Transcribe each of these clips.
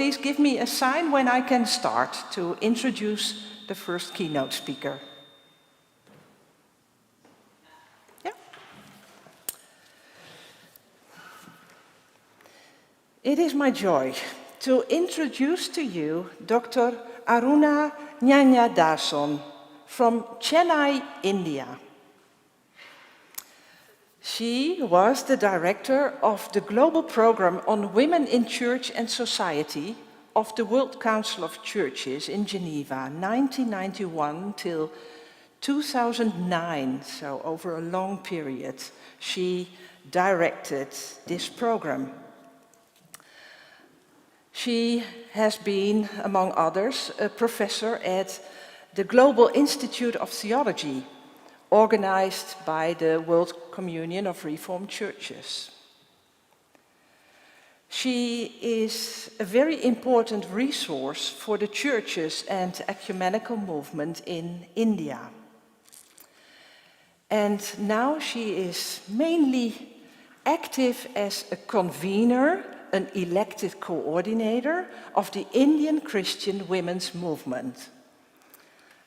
Please give me a sign when I can start to introduce the first keynote speaker. Yeah. It is my joy to introduce to you Dr. Aruna Gnanadason from Chennai, India. She was the director of the Global Program on Women in Church and Society of the World Council of Churches in Geneva, 1991 till 2009, so over a long period. She directed this program. She has been, among others, a professor at the Global Institute of Theology, organized by the World Communion of Reformed Churches. She is a very important resource for the churches and ecumenical movement in India. And now she is mainly active as a convener, an elected coordinator of the Indian Christian women's movement.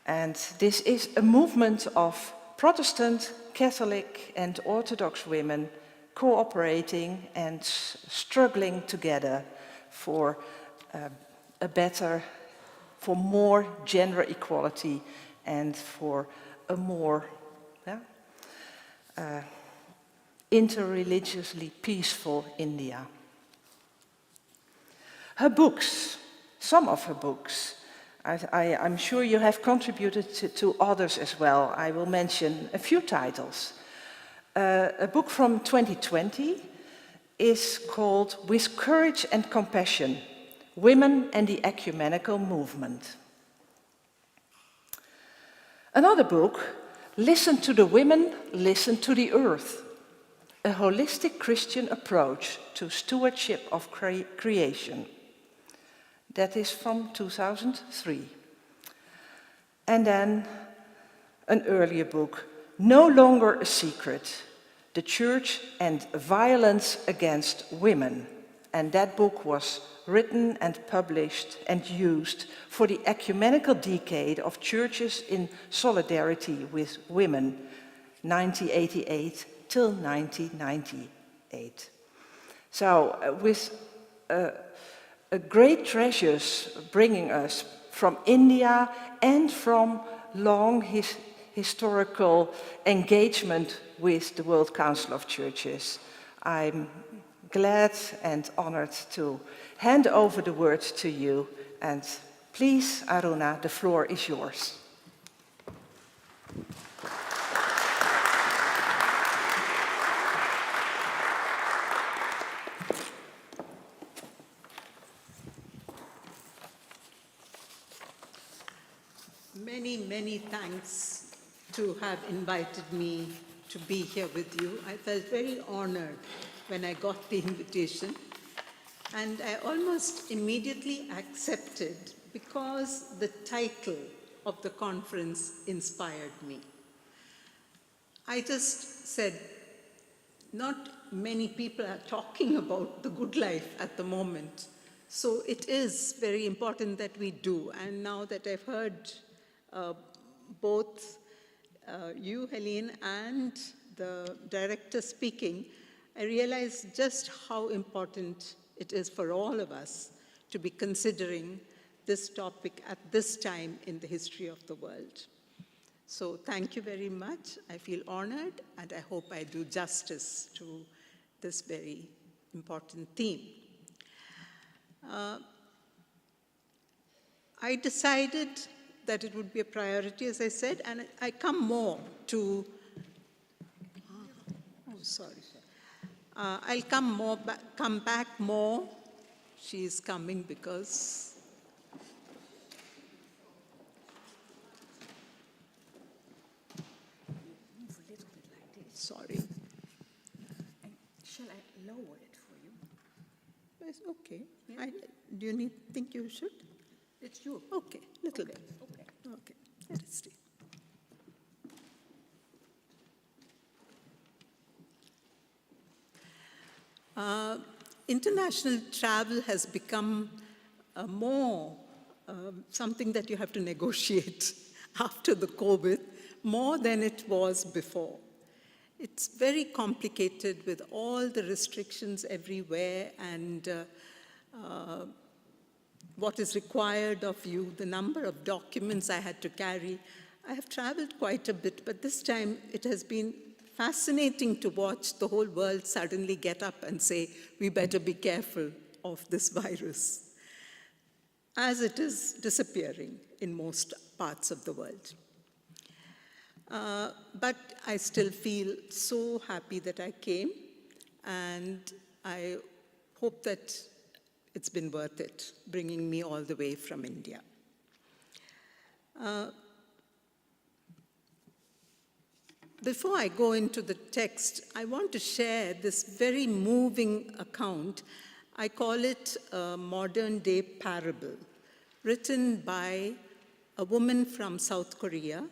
And this is a movement of Protestant, Catholic and Orthodox women cooperating and struggling together for for more gender equality and for a more interreligiously peaceful India. Her books, some of her books, I'm sure you have contributed to others as well. I will mention a few titles. A book from 2020 is called With Courage and Compassion, Women and the Ecumenical Movement. Another book, Listen to the Women, Listen to the Earth, a holistic Christian approach to stewardship of creation. That is from 2003. And then an earlier book, No Longer a Secret, The Church and Violence Against Women. And that book was written and published and used for the ecumenical decade of churches in solidarity with women, 1988 till 1998. So with great treasures bringing us from India and from long historical engagement with the World Council of Churches. I'm glad and honored to hand over the word to you. And please, Aruna, the floor is yours. Many thanks to have invited me to be here with you. I felt very honored when I got the invitation, and I almost immediately accepted because the title of the conference inspired me. I just said, not many people are talking about the good life at the moment, so it is very important that we do. And now that I've heard both you, Helene, and the director speaking, I realized just how important it is for all of us to be considering this topic at this time in the history of the world. So thank you very much. I feel honored, and I hope I do justice to this very important theme. I decided that it would be a priority, as I said, and I come more to, I'll come back more. She is coming because move a little bit like this. Sorry. And shall I lower it for you? It's okay. Yeah. Do you think you should? It's you. Okay, little bit. Okay. Okay, let us see. International travel has become more something that you have to negotiate after the COVID, more than it was before. It's very complicated with all the restrictions everywhere and what is required of you, the number of documents I had to carry. I have traveled quite a bit, but this time it has been fascinating to watch the whole world suddenly get up and say, we better be careful of this virus, as it is disappearing in most parts of the world. But I still feel so happy that I came, and I hope that it's been worth it, bringing me all the way from India. Before I go into the text, I want to share this very moving account. I call it a modern-day parable, written by a woman from South Korea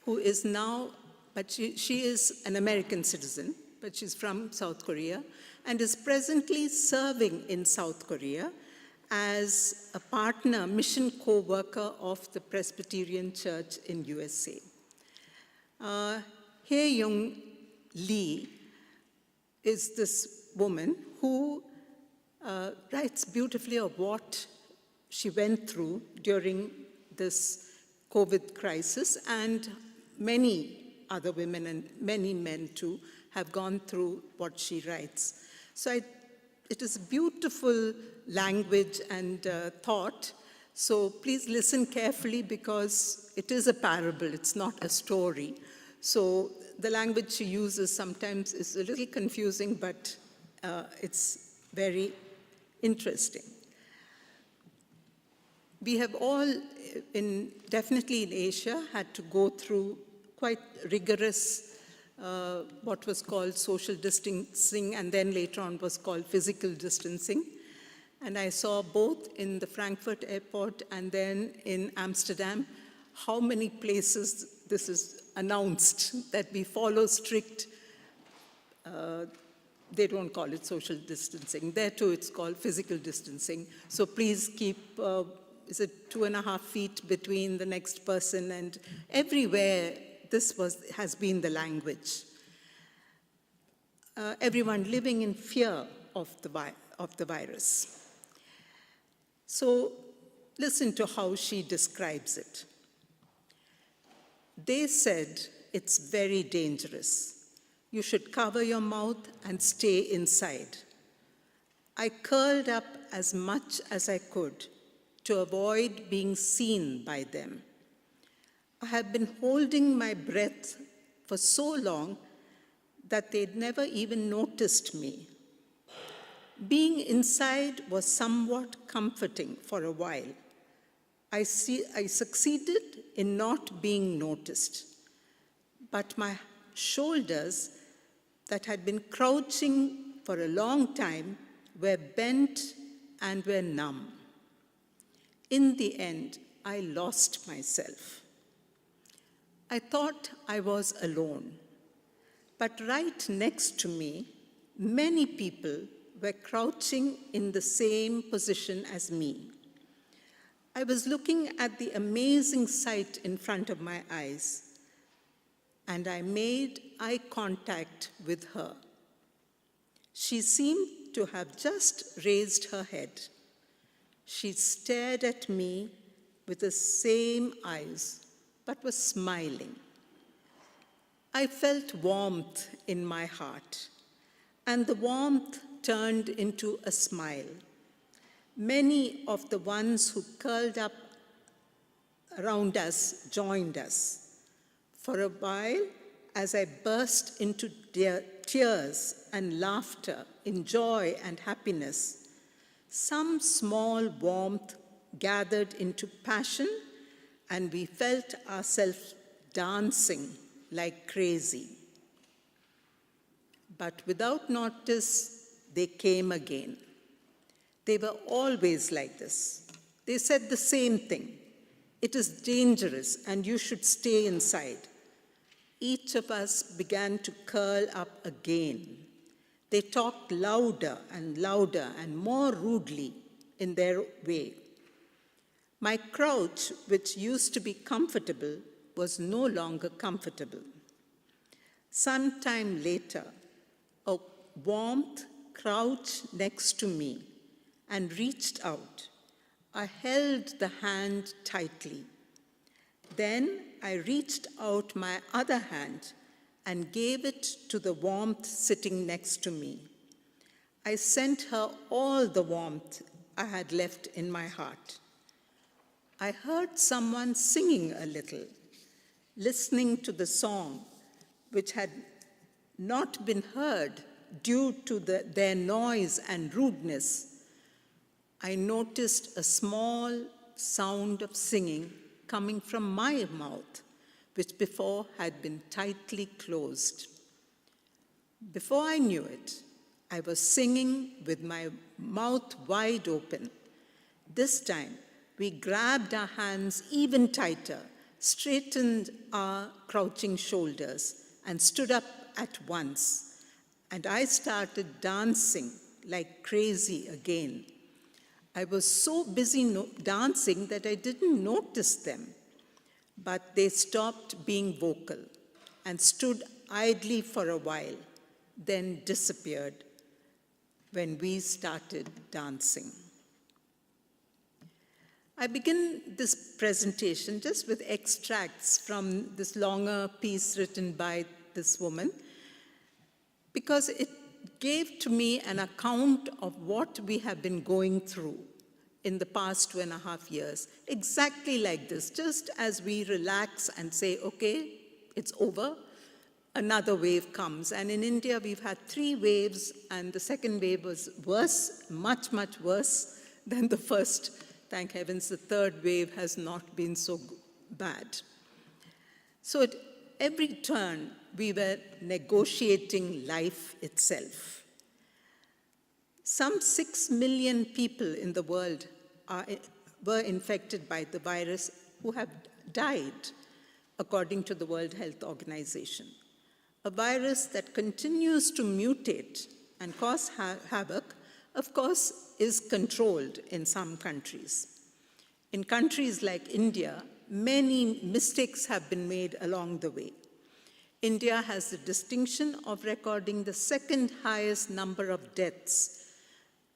who is now, but she is an American citizen, but she's from South Korea, and is presently serving in South Korea as a partner, mission co-worker of the Presbyterian Church in USA. Hae-Young Lee is this woman who writes beautifully of what she went through during this COVID crisis, and many other women and many men too have gone through what she writes. So it is beautiful language and thought. So please listen carefully, because it is a parable, it's not a story. So the language she uses sometimes is a little confusing, but it's very interesting. We have all, definitely in Asia, had to go through quite rigorous, what was called social distancing, and then later on was called physical distancing. And I saw both in the Frankfurt airport and then in Amsterdam how many places this is announced that we follow strict, they don't call it social distancing. There too it's called physical distancing. So please keep, is it 2.5 feet between the next person, and everywhere this has been the language. Everyone living in fear of the virus. So listen to how she describes it. They said, it's very dangerous. You should cover your mouth and stay inside. I curled up as much as I could to avoid being seen by them. I have been holding my breath for so long that they'd never even noticed me. Being inside was somewhat comforting for a while. I succeeded in not being noticed, but my shoulders that had been crouching for a long time were bent and were numb. In the end, I lost myself. I thought I was alone, but right next to me, many people were crouching in the same position as me. I was looking at the amazing sight in front of my eyes, and I made eye contact with her. She seemed to have just raised her head. She stared at me with the same eyes, but was smiling. I felt warmth in my heart, and the warmth turned into a smile. Many of the ones who curled up around us joined us. For a while, as I burst into tears and laughter in joy and happiness, some small warmth gathered into passion, and we felt ourselves dancing like crazy. But without notice, they came again. They were always like this. They said the same thing. It is dangerous and you should stay inside. Each of us began to curl up again. They talked louder and more rudely in their way. My crouch, which used to be comfortable, was no longer comfortable. Sometime later, a warmth crouched next to me and reached out. I held the hand tightly. Then I reached out my other hand and gave it to the warmth sitting next to me. I sent her all the warmth I had left in my heart. I heard someone singing a little, listening to the song, which had not been heard due to their noise and rudeness. I noticed a small sound of singing coming from my mouth, which before had been tightly closed. Before I knew it, I was singing with my mouth wide open. This time, we grabbed our hands even tighter, straightened our crouching shoulders, and stood up at once. And I started dancing like crazy again. I was so busy dancing that I didn't notice them, but they stopped being vocal and stood idly for a while, then disappeared when we started dancing. I begin this presentation just with extracts from this longer piece written by this woman, because it gave to me an account of what we have been going through in the past 2.5 years, exactly like this. Just as we relax and say, okay, it's over, another wave comes. And in India, we've had 3 waves, and the second wave was worse, much, much worse than the first. Thank heavens, the third wave has not been so bad. So at every turn, we were negotiating life itself. Some 6 million people in the world were infected by the virus who have died, according to the World Health Organization. A virus that continues to mutate and cause havoc, of course, is controlled in some countries. In countries like India, many mistakes have been made along the way. India has the distinction of recording the second highest number of deaths,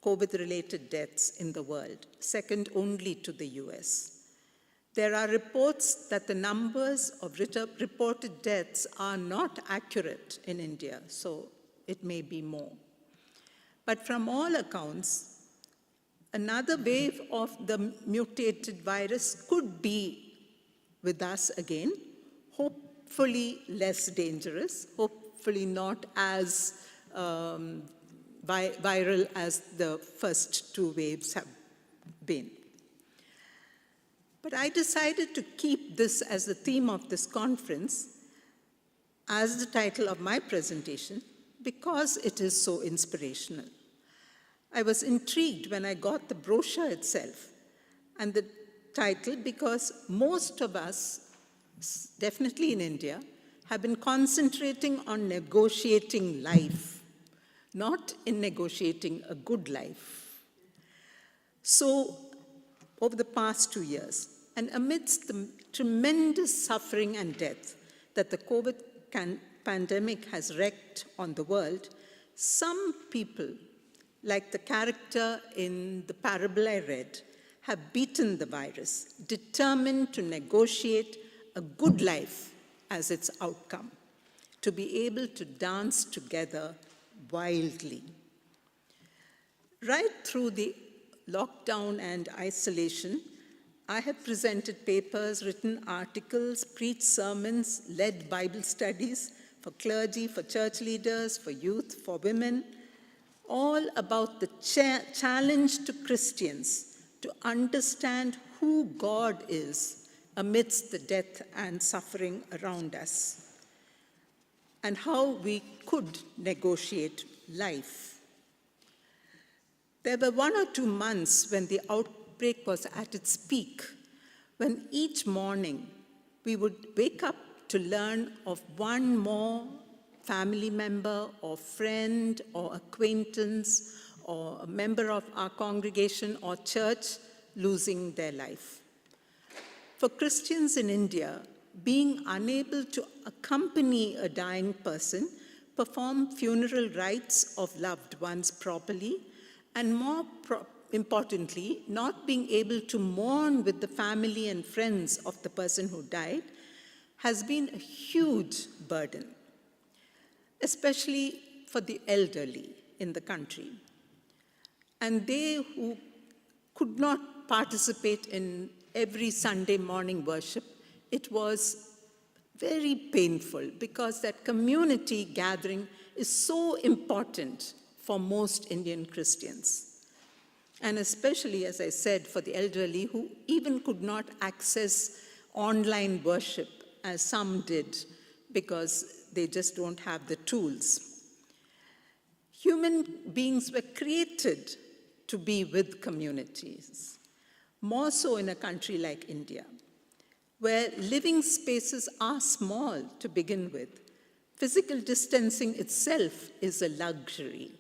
COVID-related deaths in the world, second only to the US. There are reports that the numbers of reported deaths are not accurate in India, so it may be more. But from all accounts, another wave of the mutated virus could be with us again, hopefully less dangerous, hopefully not as viral as the first 2 waves have been. But I decided to keep this as the theme of this conference, as the title of my presentation, because it is so inspirational. I was intrigued when I got the brochure itself and the title, because most of us, definitely in India, have been concentrating on negotiating life, not in negotiating a good life. So, over the past 2 years, and amidst the tremendous suffering and death that the COVID pandemic has wreaked on the world, some people, like the character in the parable I read, have beaten the virus, determined to negotiate a good life as its outcome, to be able to dance together wildly. Right through the lockdown and isolation, I have presented papers, written articles, preached sermons, led Bible studies for clergy, for church leaders, for youth, for women, all about the challenge to Christians to understand who God is amidst the death and suffering around us, and how we could negotiate life. There were 1 or 2 months when the outbreak was at its peak, when each morning we would wake up to learn of one more family member or friend or acquaintance or a member of our congregation or church losing their life. For Christians in India, being unable to accompany a dying person, perform funeral rites of loved ones properly, and more importantly, not being able to mourn with the family and friends of the person who died, has been a huge burden, especially for the elderly in the country. And they who could not participate in every Sunday morning worship, it was very painful because that community gathering is so important for most Indian Christians. And especially, as I said, for the elderly who even could not access online worship as some did because they just don't have the tools. Human beings were created to be with communities, more so in a country like India, where living spaces are small to begin with. Physical distancing itself is a luxury.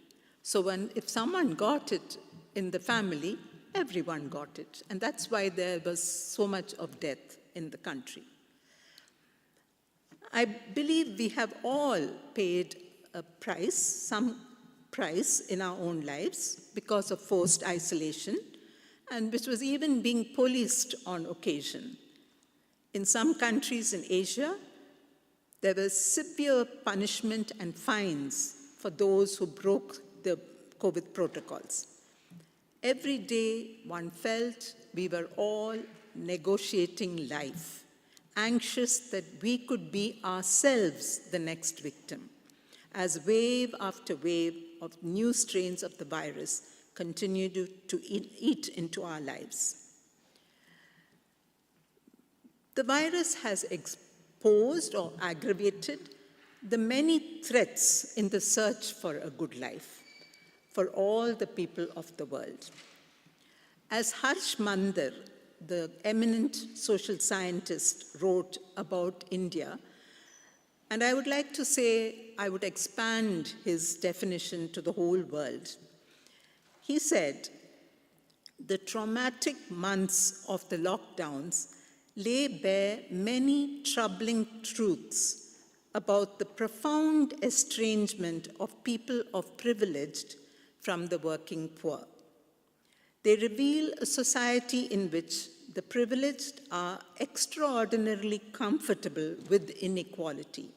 So if someone got it in the family, everyone got it. And that's why there was so much of death in the country. I believe we have all paid a price, some price in our own lives because of forced isolation, and which was even being policed on occasion. In some countries in Asia, there was severe punishment and fines for those who broke the COVID protocols. Every day one felt we were all negotiating life, anxious that we could be ourselves the next victim, as wave after wave of new strains of the virus continued to eat into our lives. The virus has exposed or aggravated the many threats in the search for a good life for all the people of the world. As Harsh Mandir, the eminent social scientist, wrote about India, and I would like to say, I would expand his definition to the whole world. He said, the traumatic months of the lockdowns lay bare many troubling truths about the profound estrangement of people of privilege from the working poor. They reveal a society in which the privileged are extraordinarily comfortable with inequality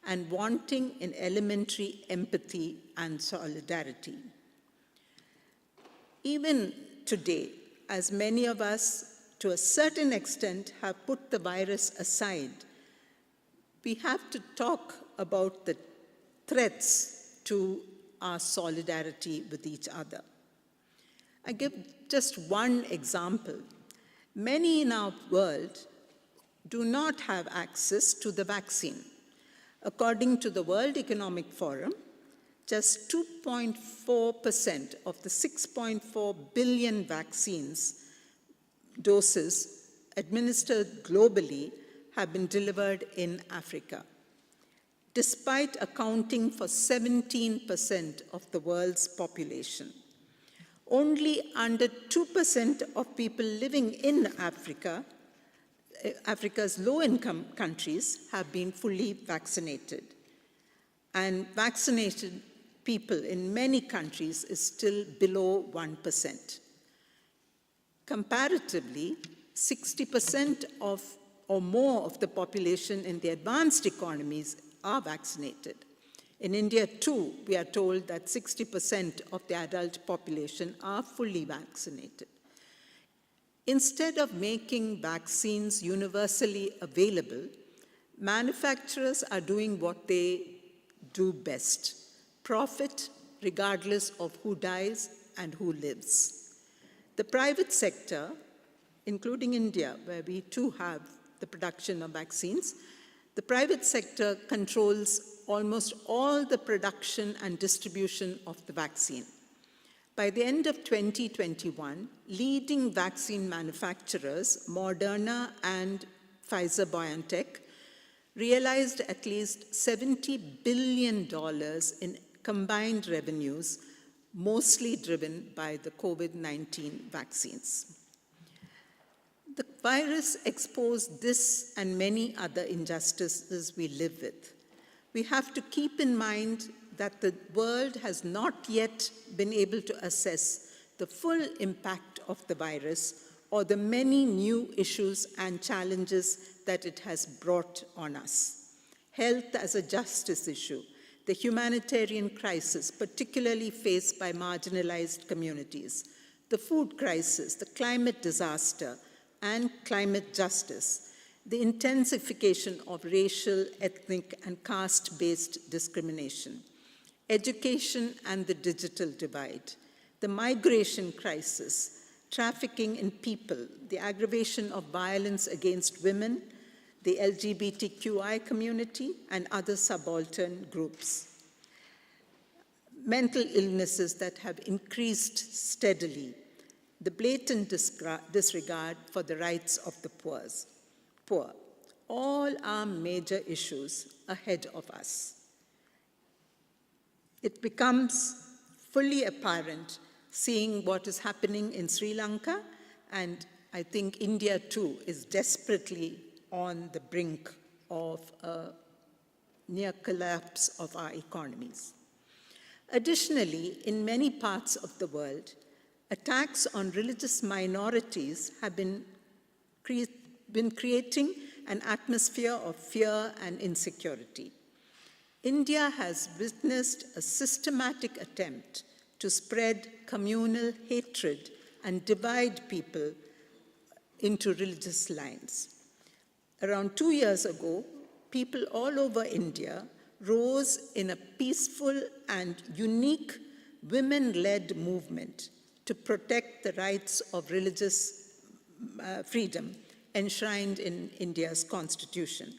and wanting in elementary empathy and solidarity. Even today, as many of us, to a certain extent, have put the virus aside, we have to talk about the threats to our solidarity with each other. I give just one example. Many in our world do not have access to the vaccine. According to the World Economic Forum, just 2.4% of the 6.4 billion vaccines doses administered globally have been delivered in Africa, despite accounting for 17% of the world's population. Only under 2% of people living in Africa's low-income countries have been fully vaccinated. And vaccinated people in many countries is still below 1%. Comparatively, 60% or more of the population in the advanced economies are vaccinated. In India, too, we are told that 60% of the adult population are fully vaccinated. Instead of making vaccines universally available, manufacturers are doing what they do best: profit regardless of who dies and who lives. The private sector, including India, where we too have the production of vaccines, the private sector controls almost all the production and distribution of the vaccine. By the end of 2021, leading vaccine manufacturers, Moderna and Pfizer-BioNTech, realized at least $70 billion in combined revenues, mostly driven by the COVID-19 vaccines. The virus exposed this and many other injustices we live with. We have to keep in mind that the world has not yet been able to assess the full impact of the virus or the many new issues and challenges that it has brought on us. Health as a justice issue, the humanitarian crisis, particularly faced by marginalized communities, the food crisis, the climate disaster, and climate justice, the intensification of racial, ethnic, and caste-based discrimination, education and the digital divide, the migration crisis, trafficking in people, the aggravation of violence against women, the LGBTQI community, and other subaltern groups. Mental illnesses that have increased steadily, the blatant disregard for the rights of the poor. All are major issues ahead of us. It becomes fully apparent seeing what is happening in Sri Lanka, and I think India too is desperately on the brink of a near collapse of our economies. Additionally, in many parts of the world, attacks on religious minorities have been creating an atmosphere of fear and insecurity. India has witnessed a systematic attempt to spread communal hatred and divide people into religious lines. Around 2 years ago, people all over India rose in a peaceful and unique women-led movement to protect the rights of religious freedom enshrined in India's constitution.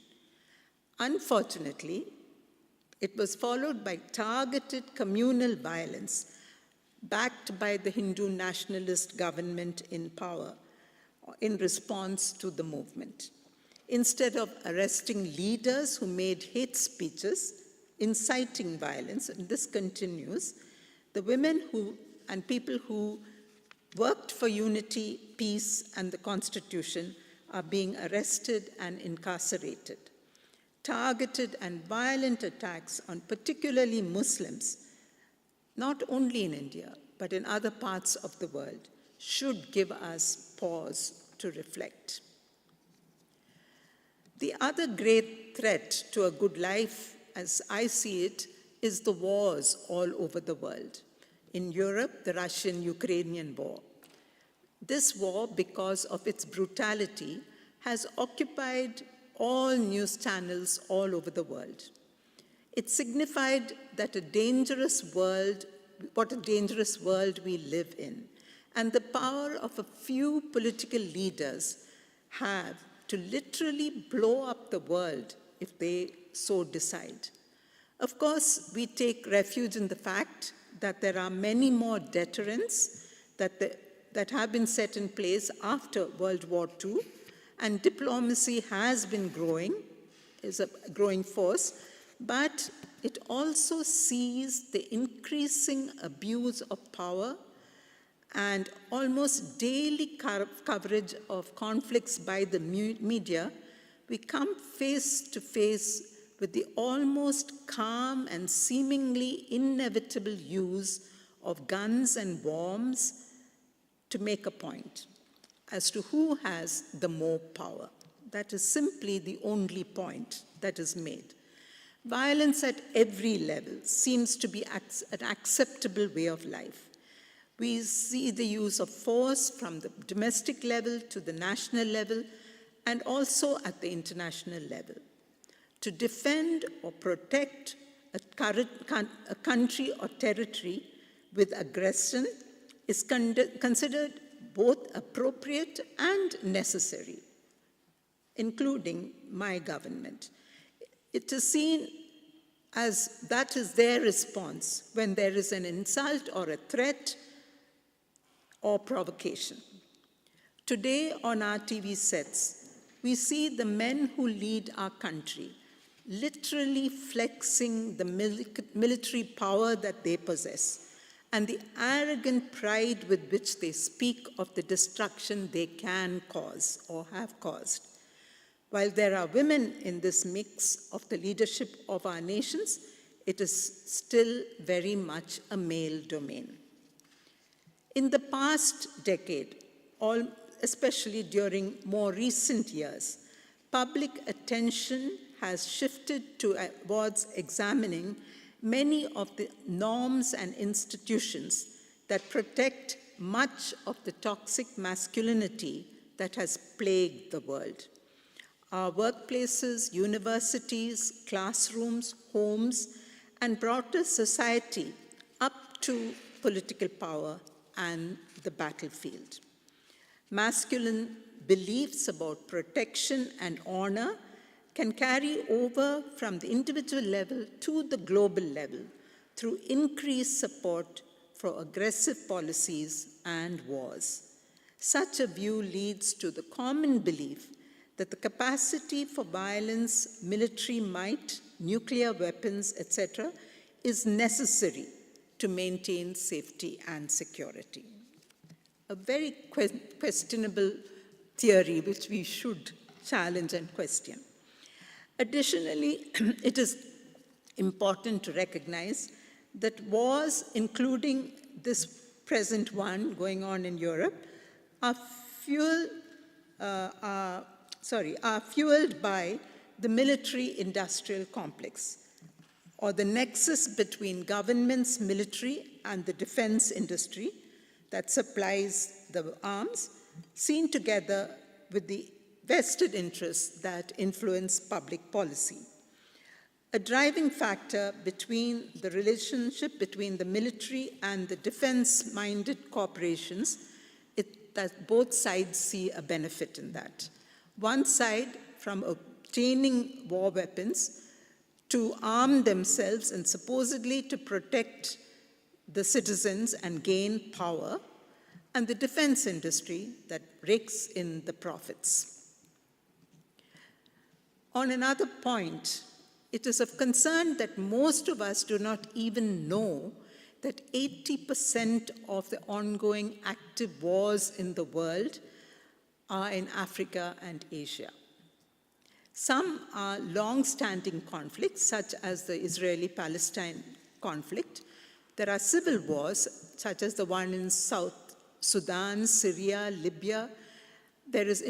Unfortunately, it was followed by targeted communal violence backed by the Hindu nationalist government in power in response to the movement. Instead of arresting leaders who made hate speeches inciting violence, and this continues, the women and people who worked for unity, peace, and the Constitution are being arrested and incarcerated. Targeted and violent attacks on particularly Muslims, not only in India, but in other parts of the world, should give us pause to reflect. The other great threat to a good life, as I see it, is the wars all over the world. In Europe, the Russian-Ukrainian war. This war, because of its brutality, has occupied all news channels all over the world. It signified that what a dangerous world we live in, and the power of a few political leaders have to literally blow up the world if they so decide. Of course, we take refuge in the fact that there are many more deterrents that have been set in place after World War II, and diplomacy has been growing, is a growing force, but it also sees the increasing abuse of power and almost daily coverage of conflicts by the media. We come face to face with the almost calm and seemingly inevitable use of guns and bombs to make a point as to who has the more power. That is simply the only point that is made. Violence at every level seems to be an acceptable way of life. We see the use of force from the domestic level to the national level and also at the international level. To defend or protect a country or territory with aggression is considered both appropriate and necessary, including my government. It is seen as that is their response when there is an insult or a threat or provocation. Today on our TV sets, we see the men who lead our country literally flexing the military power that they possess and the arrogant pride with which they speak of the destruction they can cause or have caused. While there are women in this mix of the leadership of our nations, it is still very much a male domain. In the past decade, especially during more recent years, public attention has shifted towards examining many of the norms and institutions that protect much of the toxic masculinity that has plagued the world. Our workplaces, universities, classrooms, homes, and broader society up to political power and the battlefield. Masculine beliefs about protection and honor can carry over from the individual level to the global level through increased support for aggressive policies and wars. Such a view leads to the common belief that the capacity for violence, military might, nuclear weapons, etc., is necessary to maintain safety and security. A very questionable theory which we should challenge and question. Additionally, it is important to recognize that wars, including this present one going on in Europe, are fueled by the military-industrial complex, or the nexus between government's military and the defense industry that supplies the arms, seen together with the vested interests that influence public policy. A driving factor between the relationship between the military and the defense-minded corporations is that both sides see a benefit in that. One side from obtaining war weapons to arm themselves and supposedly to protect the citizens and gain power, and the defense industry that rakes in the profits. On another point, it is of concern that most of us do not even know that 80% of the ongoing active wars in the world are in Africa and Asia. Some are long-standing conflicts, such as the Israeli-Palestine conflict. There are civil wars, such as the one in South Sudan, Syria, Libya. There is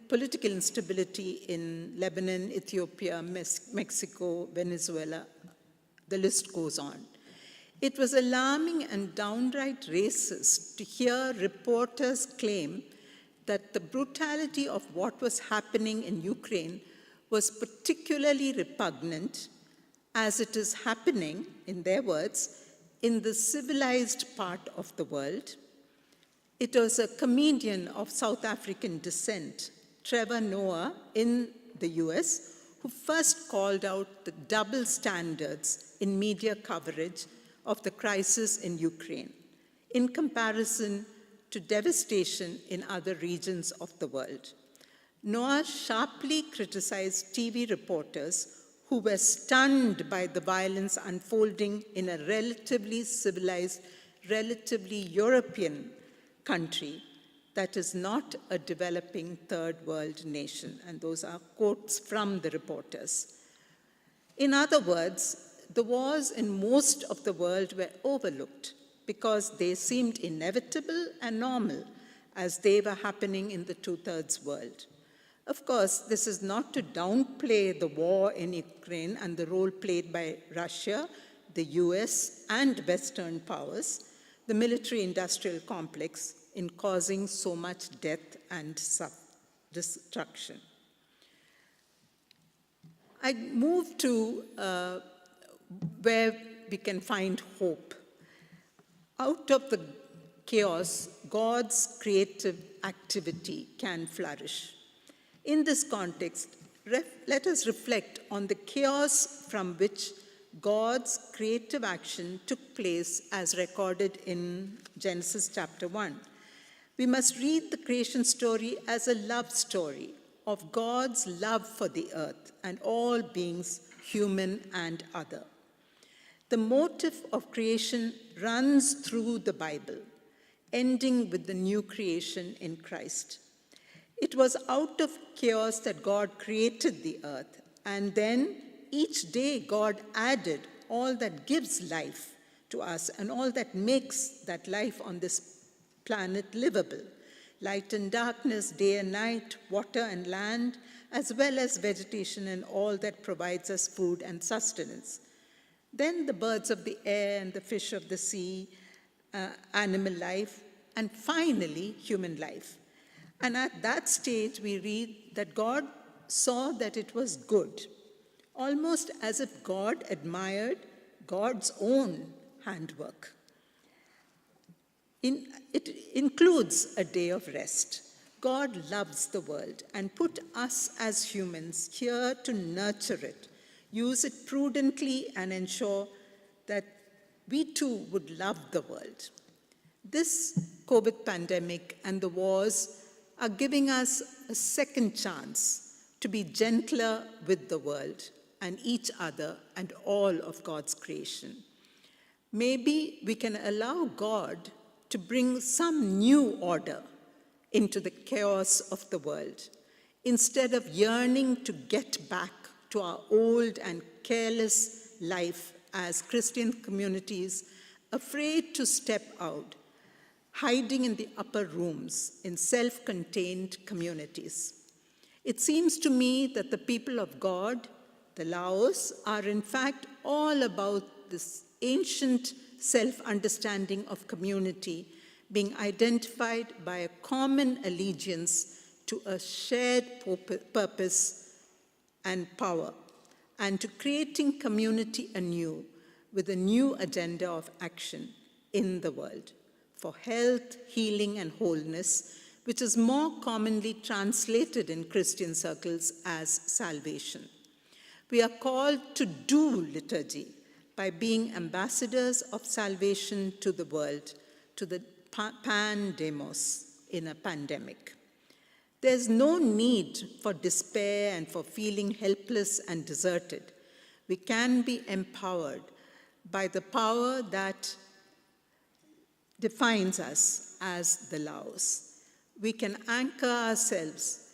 political instability in Lebanon, Ethiopia, Mexico, Venezuela. The list goes on. It was alarming and downright racist to hear reporters claim that the brutality of what was happening in Ukraine was particularly repugnant as it is happening, in their words, in the civilized part of the world. It was a comedian of South African descent, Trevor Noah, in the US, who first called out the double standards in media coverage of the crisis in Ukraine, in comparison to devastation in other regions of the world. Noah sharply criticized TV reporters who were stunned by the violence unfolding in a relatively civilized, relatively European country that is not a developing third world nation. And those are quotes from the reporters. In other words, the wars in most of the world were overlooked because they seemed inevitable and normal as they were happening in the two-thirds world. Of course, this is not to downplay the war in Ukraine and the role played by Russia, the US, and Western powers, the military-industrial complex, in causing so much death and destruction. I move to where we can find hope. Out of the chaos, God's creative activity can flourish. In this context, let us reflect on the chaos from which God's creative action took place as recorded in Genesis chapter 1. We must read the creation story as a love story of God's love for the earth and all beings, human and other. the motive of creation runs through the Bible, ending with the new creation in Christ. It was out of chaos that God created the earth, and then each day God added all that gives life to us and all that makes that life on this planet livable. Light and darkness, day and night, water and land, as well as vegetation and all that provides us food and sustenance. Then the birds of the air and the fish of the sea, animal life, and finally human life. And at that stage we read that God saw that it was good, almost as if God admired God's own handwork. It includes a day of rest. God loves the world and put us as humans here to nurture it, use it prudently, and ensure that we too would love the world. This COVID pandemic and the wars are giving us a second chance to be gentler with the world and each other and all of God's creation. Maybe we can allow God to bring some new order into the chaos of the world, instead of yearning to get back to our old and careless life as Christian communities, afraid to step out, hiding in the upper rooms in self-contained communities. It seems to me that the people of God, the Laos, are in fact all about this ancient self-understanding of community being identified by a common allegiance to a shared purpose and power, and to creating community anew with a new agenda of action in the world for health, healing, and wholeness, which is more commonly translated in Christian circles as salvation. We are called to do liturgy by being ambassadors of salvation to the world, to the pandemos in a pandemic. There's no need for despair and for feeling helpless and deserted. We can be empowered by the power that defines us as the Laos. We can anchor ourselves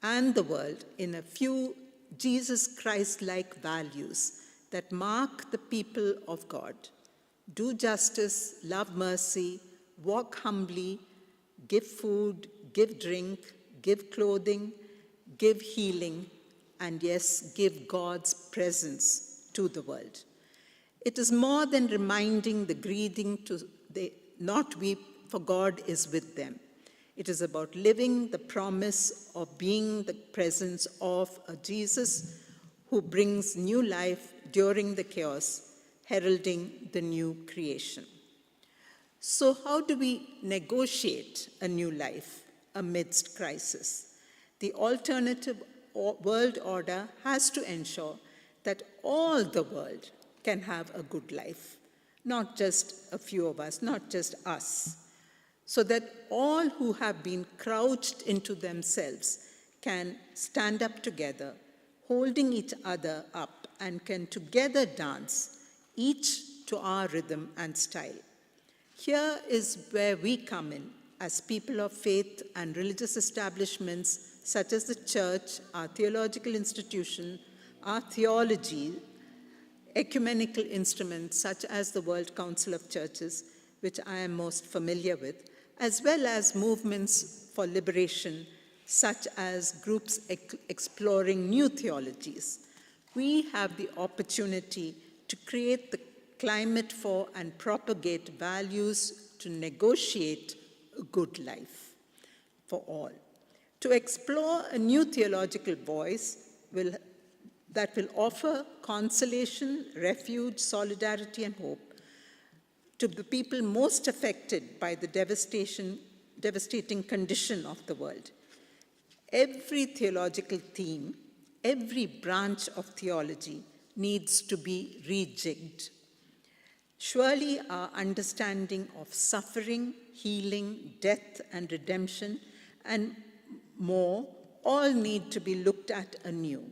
and the world in a few Jesus Christ-like values that mark the people of God. Do justice, love mercy, walk humbly, give food, give drink, give clothing, give healing, and yes, give God's presence to the world. It is more than reminding the grieving to not weep, for God is with them. It is about living the promise of being the presence of a Jesus who brings new life during the chaos, heralding the new creation. So how do we negotiate a new life amidst crisis? The alternative world order has to ensure that all the world can have a good life, not just a few of us, not just us, so that all who have been crouched into themselves can stand up together, holding each other up, and can together dance, each to our rhythm and style. Here is where we come in as people of faith and religious establishments such as the church, our theological institution, our theology, ecumenical instruments such as the World Council of Churches, which I am most familiar with, as well as movements for liberation, such as groups exploring new theologies. We have the opportunity to create the climate for and propagate values to negotiate a good life for all. To explore a new theological voice that will offer consolation, refuge, solidarity, and hope to the people most affected by the devastating condition of the world. Every theological theme, every branch of theology needs to be rejigged. Surely our understanding of suffering, healing, death, and redemption, and more, all need to be looked at anew,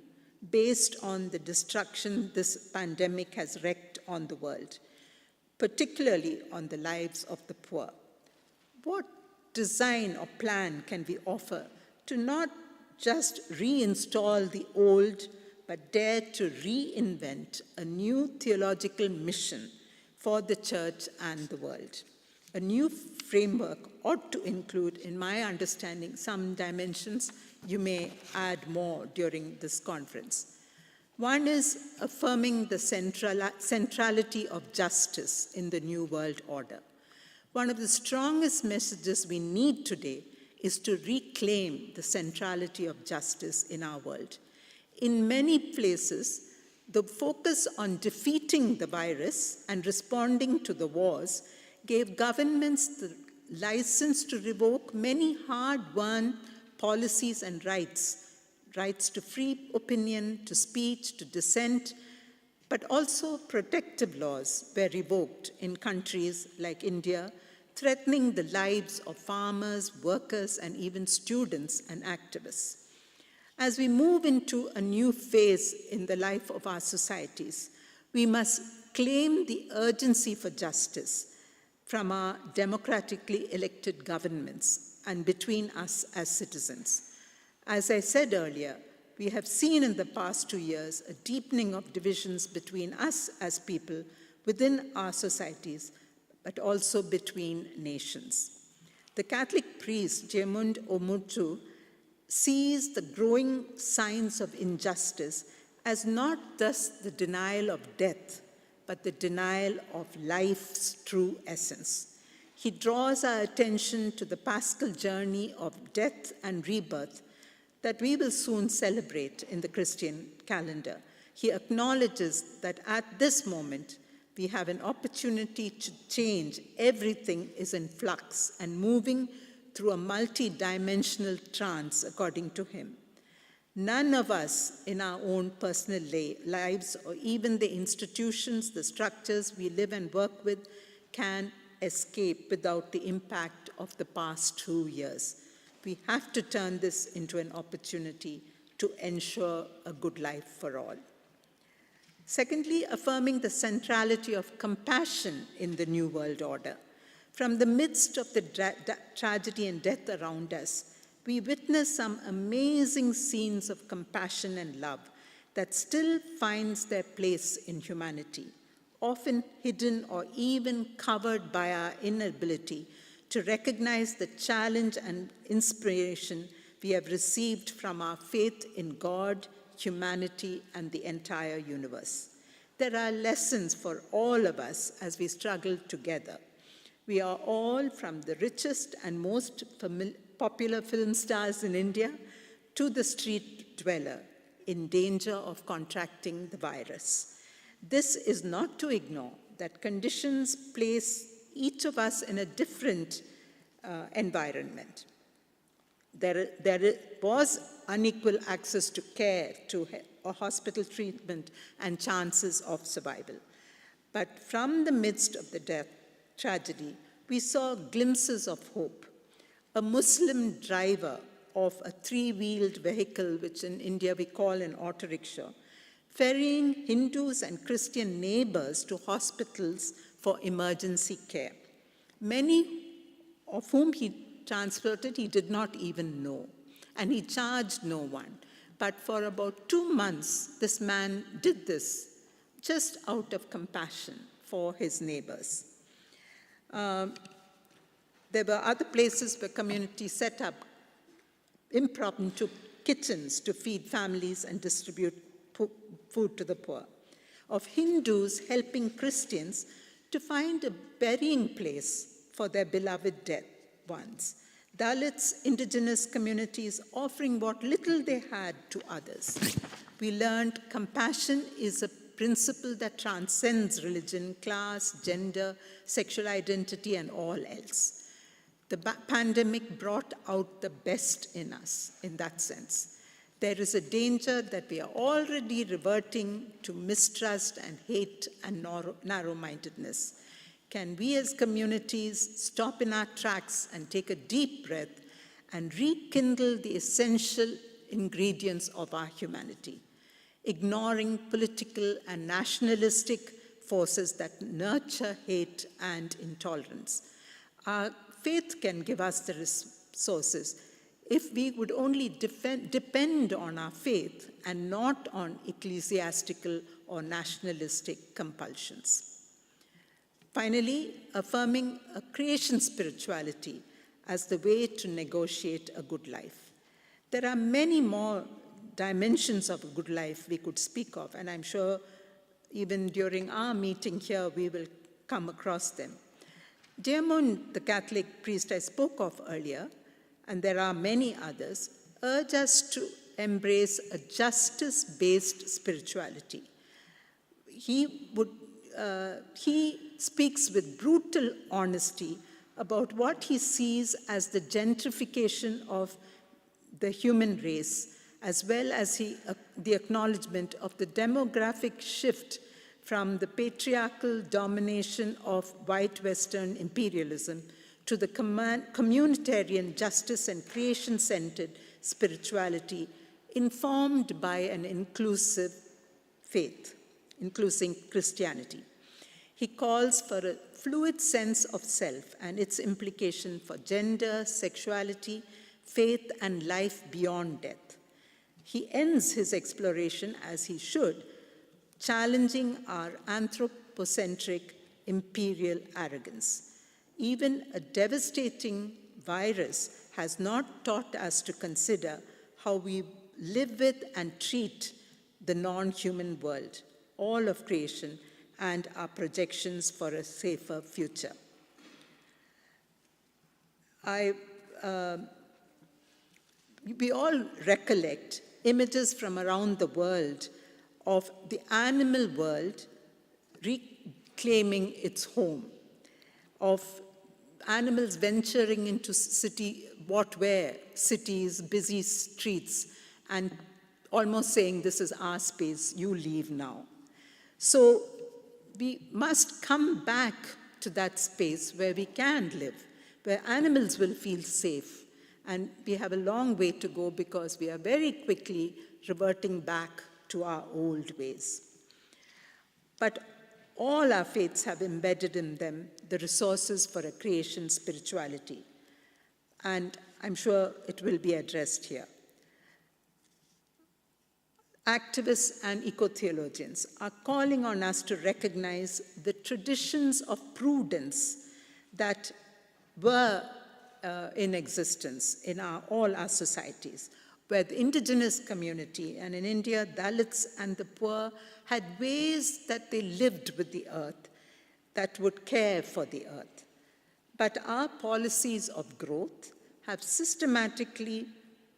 based on the destruction this pandemic has wreaked on the world, particularly on the lives of the poor. What design or plan can we offer to not just reinstall the old, but dare to reinvent a new theological mission for the church and the world? A new framework ought to include, in my understanding, some dimensions. You may add more during this conference. One is affirming the centrality of justice in the New World Order. One of the strongest messages we need today is to reclaim the centrality of justice in our world. In many places, the focus on defeating the virus and responding to the wars gave governments the license to revoke many hard-won policies and rights to free opinion, to speech, to dissent, but also protective laws were revoked in countries like India, threatening the lives of farmers, workers, and even students and activists. As we move into a new phase in the life of our societies, we must claim the urgency for justice from our democratically elected governments and between us as citizens. As I said earlier, we have seen in the past 2 years a deepening of divisions between us as people within our societies, but also between nations. The Catholic priest, Diamond Omutu, sees the growing signs of injustice as not just the denial of death, but the denial of life's true essence. He draws our attention to the paschal journey of death and rebirth that we will soon celebrate in the Christian calendar. He acknowledges that at this moment, we have an opportunity to change. Everything is in flux and moving through a multi-dimensional trance, according to him. None of us in our own personal lives, or even the institutions, the structures we live and work with, can escape without the impact of the past 2 years. We have to turn this into an opportunity to ensure a good life for all. Secondly, affirming the centrality of compassion in the New World Order. From the midst of the tragedy and death around us, we witness some amazing scenes of compassion and love that still finds their place in humanity, often hidden or even covered by our inability to recognize the challenge and inspiration we have received from our faith in God, humanity, and the entire universe. There are lessons for all of us as we struggle together. We are all, from the richest and most popular film stars in India to the street dweller, in danger of contracting the virus. This is not to ignore that conditions place each of us in a different environment. There was unequal access to care, to hospital treatment, and chances of survival. But from the midst of the tragedy, we saw glimpses of hope. A Muslim driver of a 3-wheeled vehicle, which in India we call an auto rickshaw, ferrying Hindus and Christian neighbors to hospitals for emergency care. Many of whom he transported, he did not even know, and he charged no one. But for about 2 months, this man did this just out of compassion for his neighbors. There were other places where communities set up impromptu kitchens to feed families and distribute food to the poor. Of Hindus helping Christians to find a burying place for their beloved dead ones. Dalits, indigenous communities offering what little they had to others. We learned compassion is a principle that transcends religion, class, gender, sexual identity, and all else. The pandemic brought out the best in us in that sense. There is a danger that we are already reverting to mistrust and hate and narrow-mindedness. Can we as communities stop in our tracks and take a deep breath and rekindle the essential ingredients of our humanity? Ignoring political and nationalistic forces that nurture hate and intolerance. Our faith can give us the resources if we would only depend on our faith and not on ecclesiastical or nationalistic compulsions. Finally, affirming a creation spirituality as the way to negotiate a good life. There are many more dimensions of a good life we could speak of, and I'm sure even during our meeting here we will come across them. Diamond, the Catholic priest I spoke of earlier, and there are many others, urge us to embrace a justice-based spirituality. He speaks with brutal honesty about what he sees as the gentrification of the human race, as well as the acknowledgement of the demographic shift from the patriarchal domination of white Western imperialism to the communitarian justice and creation-centered spirituality informed by an inclusive faith, including Christianity. He calls for a fluid sense of self and its implication for gender, sexuality, faith, and life beyond death. He ends his exploration, as he should, challenging our anthropocentric imperial arrogance. Even a devastating virus has not taught us to consider how we live with and treat the non-human world, all of creation, and our projections for a safer future. We all recollect images from around the world of the animal world reclaiming its home, of animals venturing into cities, busy streets, and almost saying, this is our space, you leave now. So we must come back to that space where we can live, where animals will feel safe. And we have a long way to go because we are very quickly reverting back to our old ways. But all our faiths have embedded in them the resources for a creation spirituality. And I'm sure it will be addressed here. Activists and eco-theologians are calling on us to recognize the traditions of prudence that were in existence in all our societies, where the indigenous community, and in India, Dalits and the poor, had ways that they lived with the earth, that would care for the earth. But our policies of growth have systematically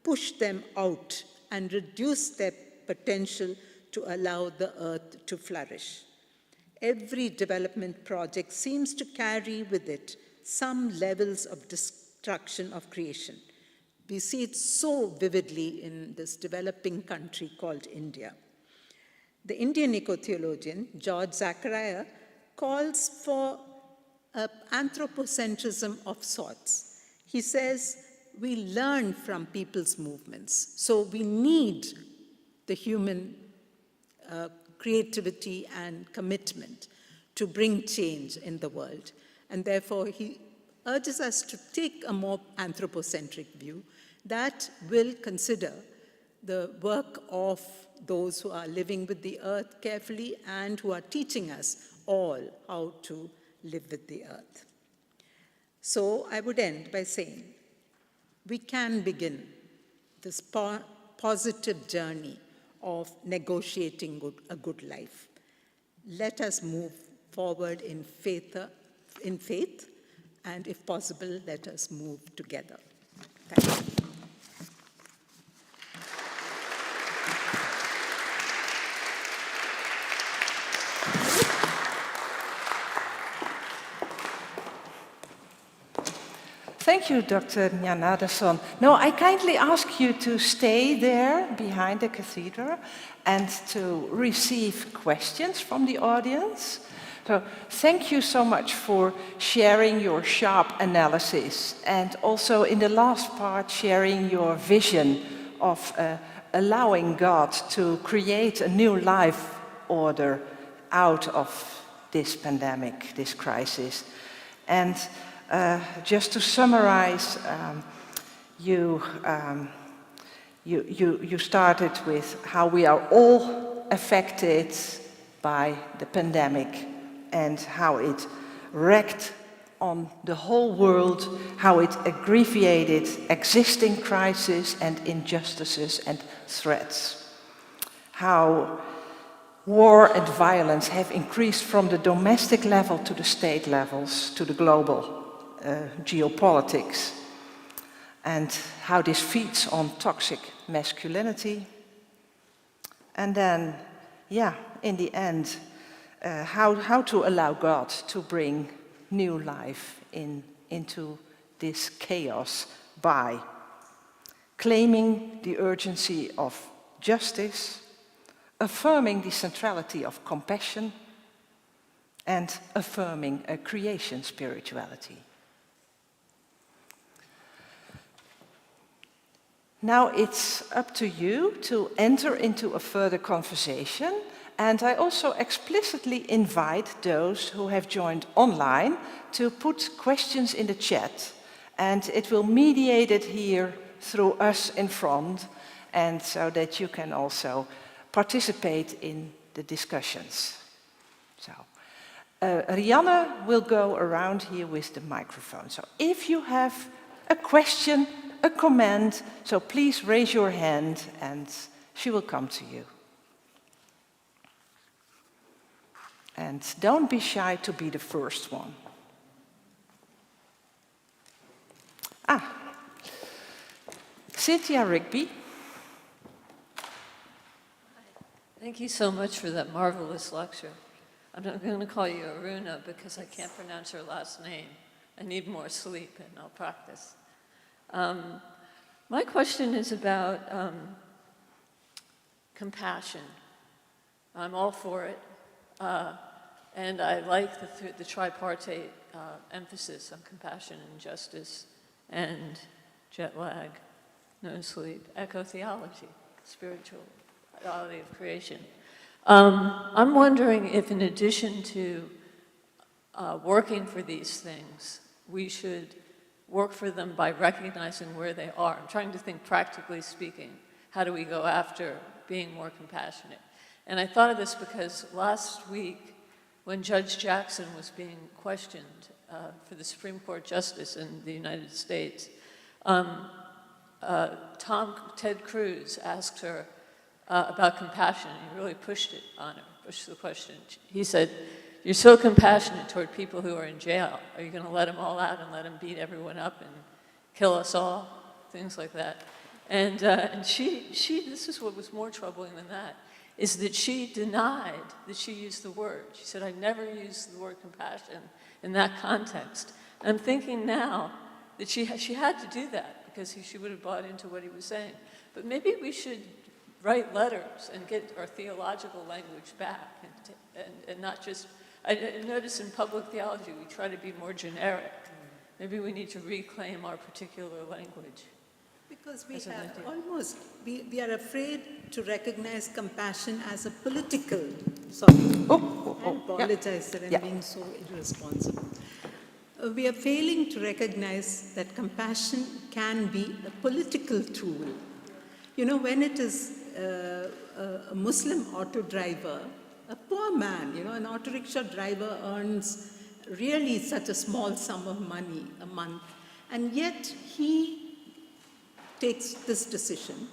pushed them out and reduced their potential to allow the earth to flourish. Every development project seems to carry with it some levels of destruction of creation. We see it so vividly in this developing country called India. The Indian eco-theologian, George Zachariah, calls for an anthropocentrism of sorts. He says, we learn from people's movements, so we need the human creativity and commitment to bring change in the world. And therefore, he urges us to take a more anthropocentric view that will consider the work of those who are living with the earth carefully and who are teaching us all how to live with the earth. So I would end by saying, we can begin this positive journey of negotiating a good life. Let us move forward in faith, and if possible, let us move together. Thank you. Thank you, Dr. Gnanadason. Now, I kindly ask you to stay there behind the cathedral and to receive questions from the audience. So, thank you so much for sharing your sharp analysis and also in the last part sharing your vision of allowing God to create a new life order out of this pandemic, this crisis. And just to summarize, you started with how we are all affected by the pandemic and how it wreaked on the whole world, how it aggravated existing crises and injustices and threats, how war and violence have increased from the domestic level to the state levels to the global geopolitics, and how this feeds on toxic masculinity. And then, in the end, how to allow God to bring new life into this chaos by claiming the urgency of justice, affirming the centrality of compassion, and affirming a creation spirituality. Now it's up to you to enter into a further conversation, and I also explicitly invite those who have joined online to put questions in the chat, and it will mediate it here through us in front, and so that you can also participate in the discussions. So, Rianne will go around here with the microphone. So if you have a question, a comment, so please raise your hand and she will come to you. And don't be shy to be the first one. Cynthia Rigby. Thank you so much for that marvelous lecture. I'm not going to call you Aruna because I can't pronounce her last name. I need more sleep and I'll practice. My question is about compassion. I'm all for it. And I like the tripartite emphasis on compassion and justice and jet lag, no sleep, eco-theology, spirituality of creation. I'm wondering if in addition to working for these things, we should work for them by recognizing where they are. I'm trying to think practically speaking, how do we go after being more compassionate? And I thought of this because last week, when Judge Jackson was being questioned for the Supreme Court Justice in the United States, Ted Cruz asked her about compassion. He really pushed it on her, pushed the question. He said, "You're so compassionate toward people who are in jail. Are you going to let them all out and let them beat everyone up and kill us all?" Things like that. And she, this is what was more troubling than that, is that she denied that she used the word. She said, "I never used the word compassion in that context." I'm thinking now that she had to do that because she would have bought into what he was saying. But maybe we should write letters and get our theological language back and not just, I notice in public theology we try to be more generic. Maybe we need to reclaim our particular language. Because we are afraid to recognize compassion as a political, I apologize that I'm being so irresponsible. We are failing to recognize that compassion can be a political tool. You know, when it is a Muslim auto driver, a poor man, an auto rickshaw driver earns really such a small sum of money a month, and yet he takes this decision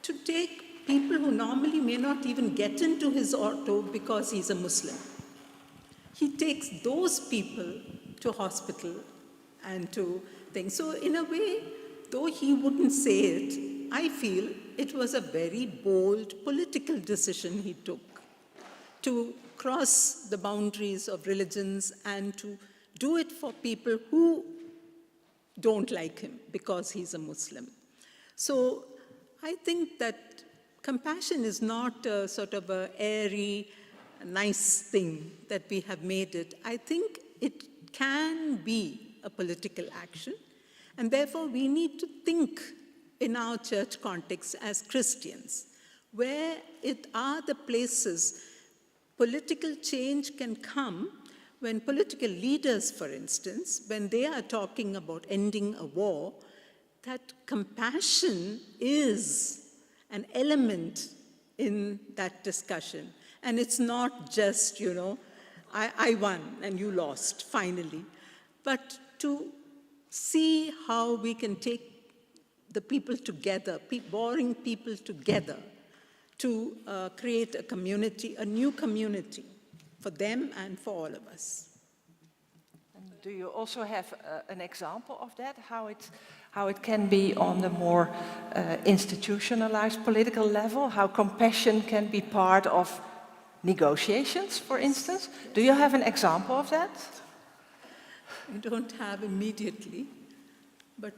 to take people who normally may not even get into his auto because he's a Muslim. He takes those people to hospital and to things. So in a way, though he wouldn't say it, I feel it was a very bold political decision he took to cross the boundaries of religions and to do it for people who don't like him because he's a Muslim. So I think that compassion is not a sort of an airy, nice thing that we have made it. I think it can be a political action, and therefore we need to think in our church context as Christians, where it are the places political change can come when political leaders, for instance, when they are talking about ending a war, that compassion is an element in that discussion. And it's not just, I won and you lost, finally. But to see how we can take the people together, warring people together, to create a community, a new community, for them and for all of us. And do you also have an example of that, how it can be on the more institutionalized political level, how compassion can be part of negotiations, for instance? Do you have an example of that? I don't have immediately, but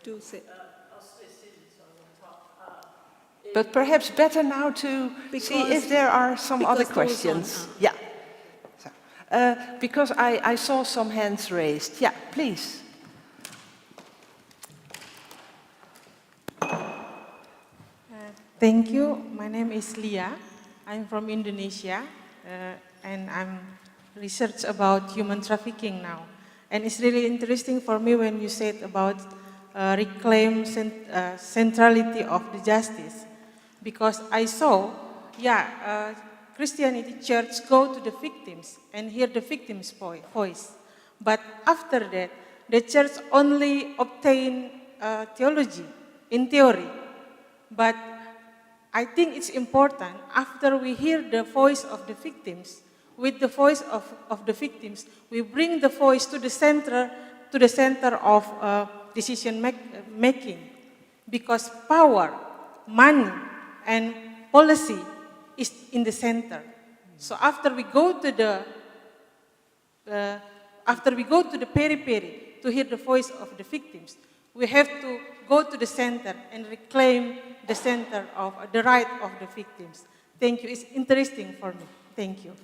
do say. But perhaps better now to see if there are some other questions. Yeah. So, because I saw some hands raised. Yeah, please. Thank you. My name is Lia. I'm from Indonesia, and I'm research about human trafficking now. And it's really interesting for me when you said about reclaim centrality of the justice. Because I saw, Christianity church go to the victims and hear the victims' voice. But after that, the church only obtain theology in theory. But I think it's important, after we hear the voice of the victims, with the voice of the victims, we bring the voice to the center of decision making. Because power, money, and policy is in the center. So after we go to the periphery to hear the voice of the victims, we have to go to the center and reclaim the center of the right of the victims. Thank you. It's interesting for me. Thank you.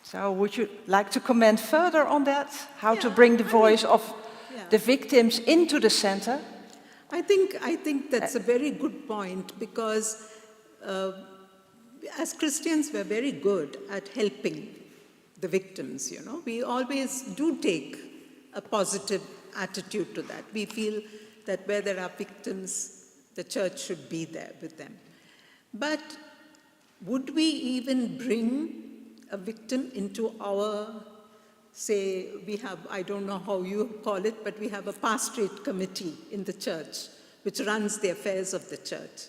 So would you like to comment further on that? How to bring the voice of the victims into the center? I think that's a very good point, because as Christians, we're very good at helping the victims, We always do take a positive attitude to that. We feel that where there are victims, the church should be there with them. But would we even bring a victim into our, say, we have, I don't know how you call it, but we have a pastorate committee in the church which runs the affairs of the church.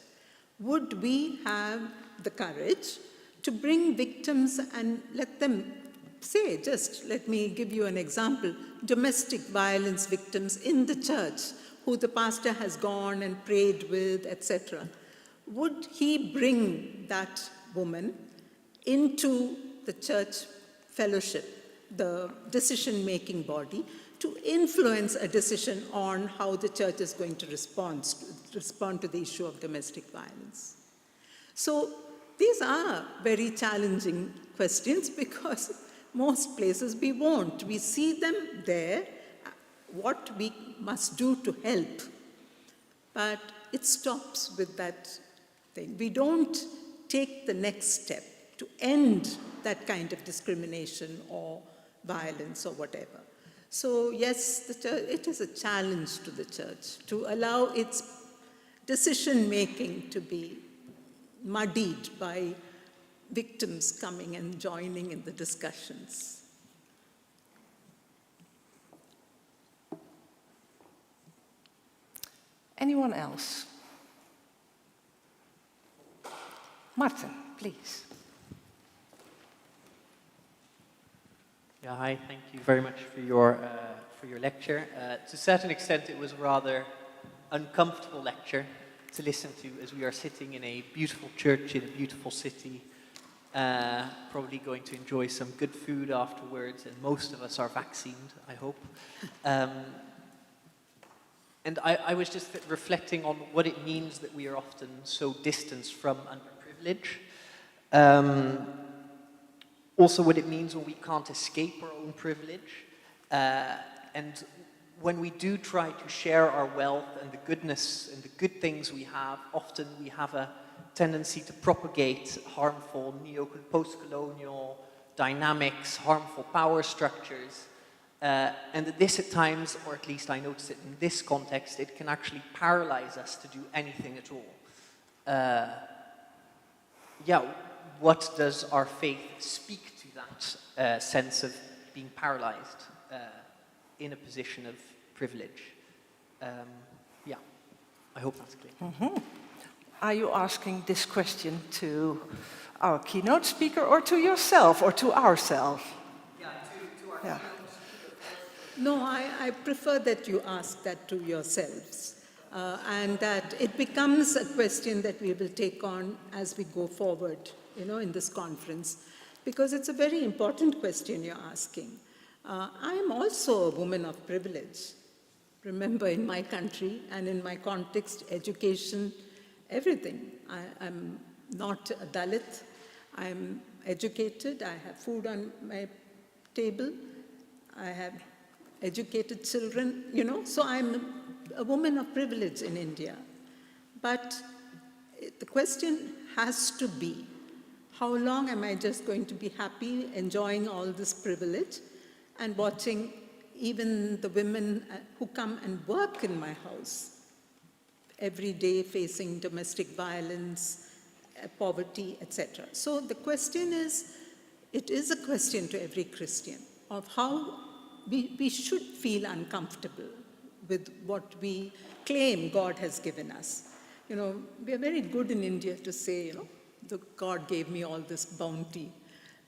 Would we have the courage to bring victims and let them say, just let me give you an example, domestic violence victims in the church who the pastor has gone and prayed with, etc. Would he bring that woman into the church fellowship, the decision-making body, to influence a decision on how the church is going to respond to the issue of domestic violence? So these are very challenging questions, because most places we won't. We see them there, what we must do to help, but it stops with that thing. We don't take the next step to end that kind of discrimination or violence or whatever. So yes, it is a challenge to the church to allow its decision-making to be muddied by victims coming and joining in the discussions. Anyone else? Martin, please. Yeah, hi, thank you very much for your lecture. To a certain extent, it was a rather uncomfortable lecture to listen to, as we are sitting in a beautiful church in a beautiful city, probably going to enjoy some good food afterwards, and most of us are vaccinated, I hope. And I was just reflecting on what it means that we are often so distanced from underprivilege. Also what it means when we can't escape our own privilege. And when we do try to share our wealth and the goodness and the good things we have, often we have a tendency to propagate harmful post-colonial dynamics, harmful power structures. And that this at times, or at least I notice it in this context, it can actually paralyze us to do anything at all. What does our faith speak to that sense of being paralyzed in a position of privilege? I hope that's clear. Mm-hmm. Are you asking this question to our keynote speaker or to yourself or to ourselves? Yeah, to our Yeah. No, I prefer that you ask that to yourselves, and that it becomes a question that we will take on as we go forward, in this conference, because it's a very important question you're asking. I'm also a woman of privilege. Remember, in my country and in my context, education, everything. I'm not a Dalit. I'm educated. I have food on my table. I have educated children, so I'm a woman of privilege in India. But the question has to be, how long am I just going to be happy, enjoying all this privilege, and watching even the women who come and work in my house every day facing domestic violence, poverty, etc. So the question is, it is a question to every Christian of how we should feel uncomfortable with what we claim God has given us. We are very good in India to say, God gave me all this bounty.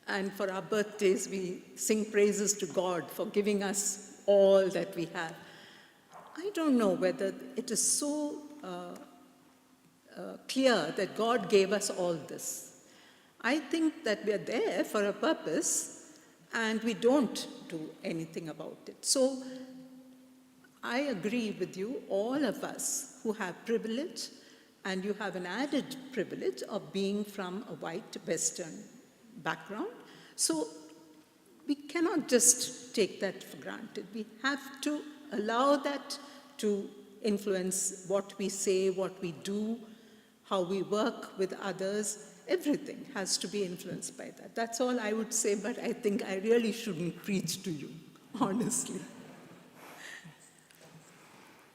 And for our birthdays, we sing praises to God for giving us all that we have. I don't know whether it is so clear that God gave us all this. I think that we are there for a purpose, and we don't do anything about it. So I agree with you, all of us who have privilege, and you have an added privilege of being from a white Western background. So we cannot just take that for granted. We have to allow that to influence what we say, what we do, how we work with others. Everything has to be influenced by that. That's all I would say, but I think I really shouldn't preach to you, honestly.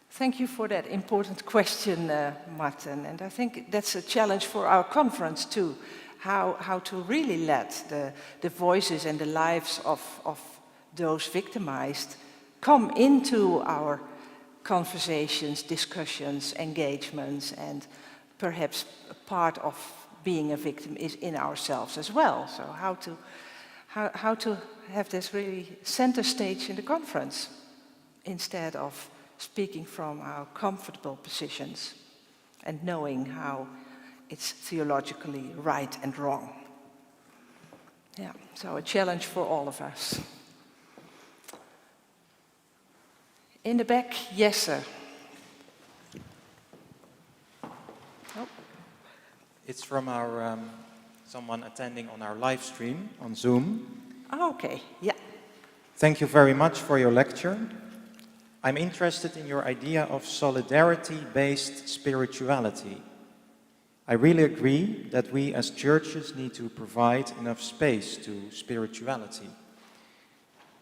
Thank you for that important question, Martin. And I think that's a challenge for our conference too, how to really let the voices and the lives of those victimized come into our conversations, discussions, engagements, and perhaps a part of being a victim is in ourselves as well. So how to have this really center stage in the conference instead of speaking from our comfortable positions and knowing how it's theologically right and wrong. Yeah, so a challenge for all of us. In the back, yes, sir. It's from our someone attending on our live stream on Zoom. Oh, okay, yeah. Thank you very much for your lecture. I'm interested in your idea of solidarity-based spirituality. I really agree that we as churches need to provide enough space to spirituality.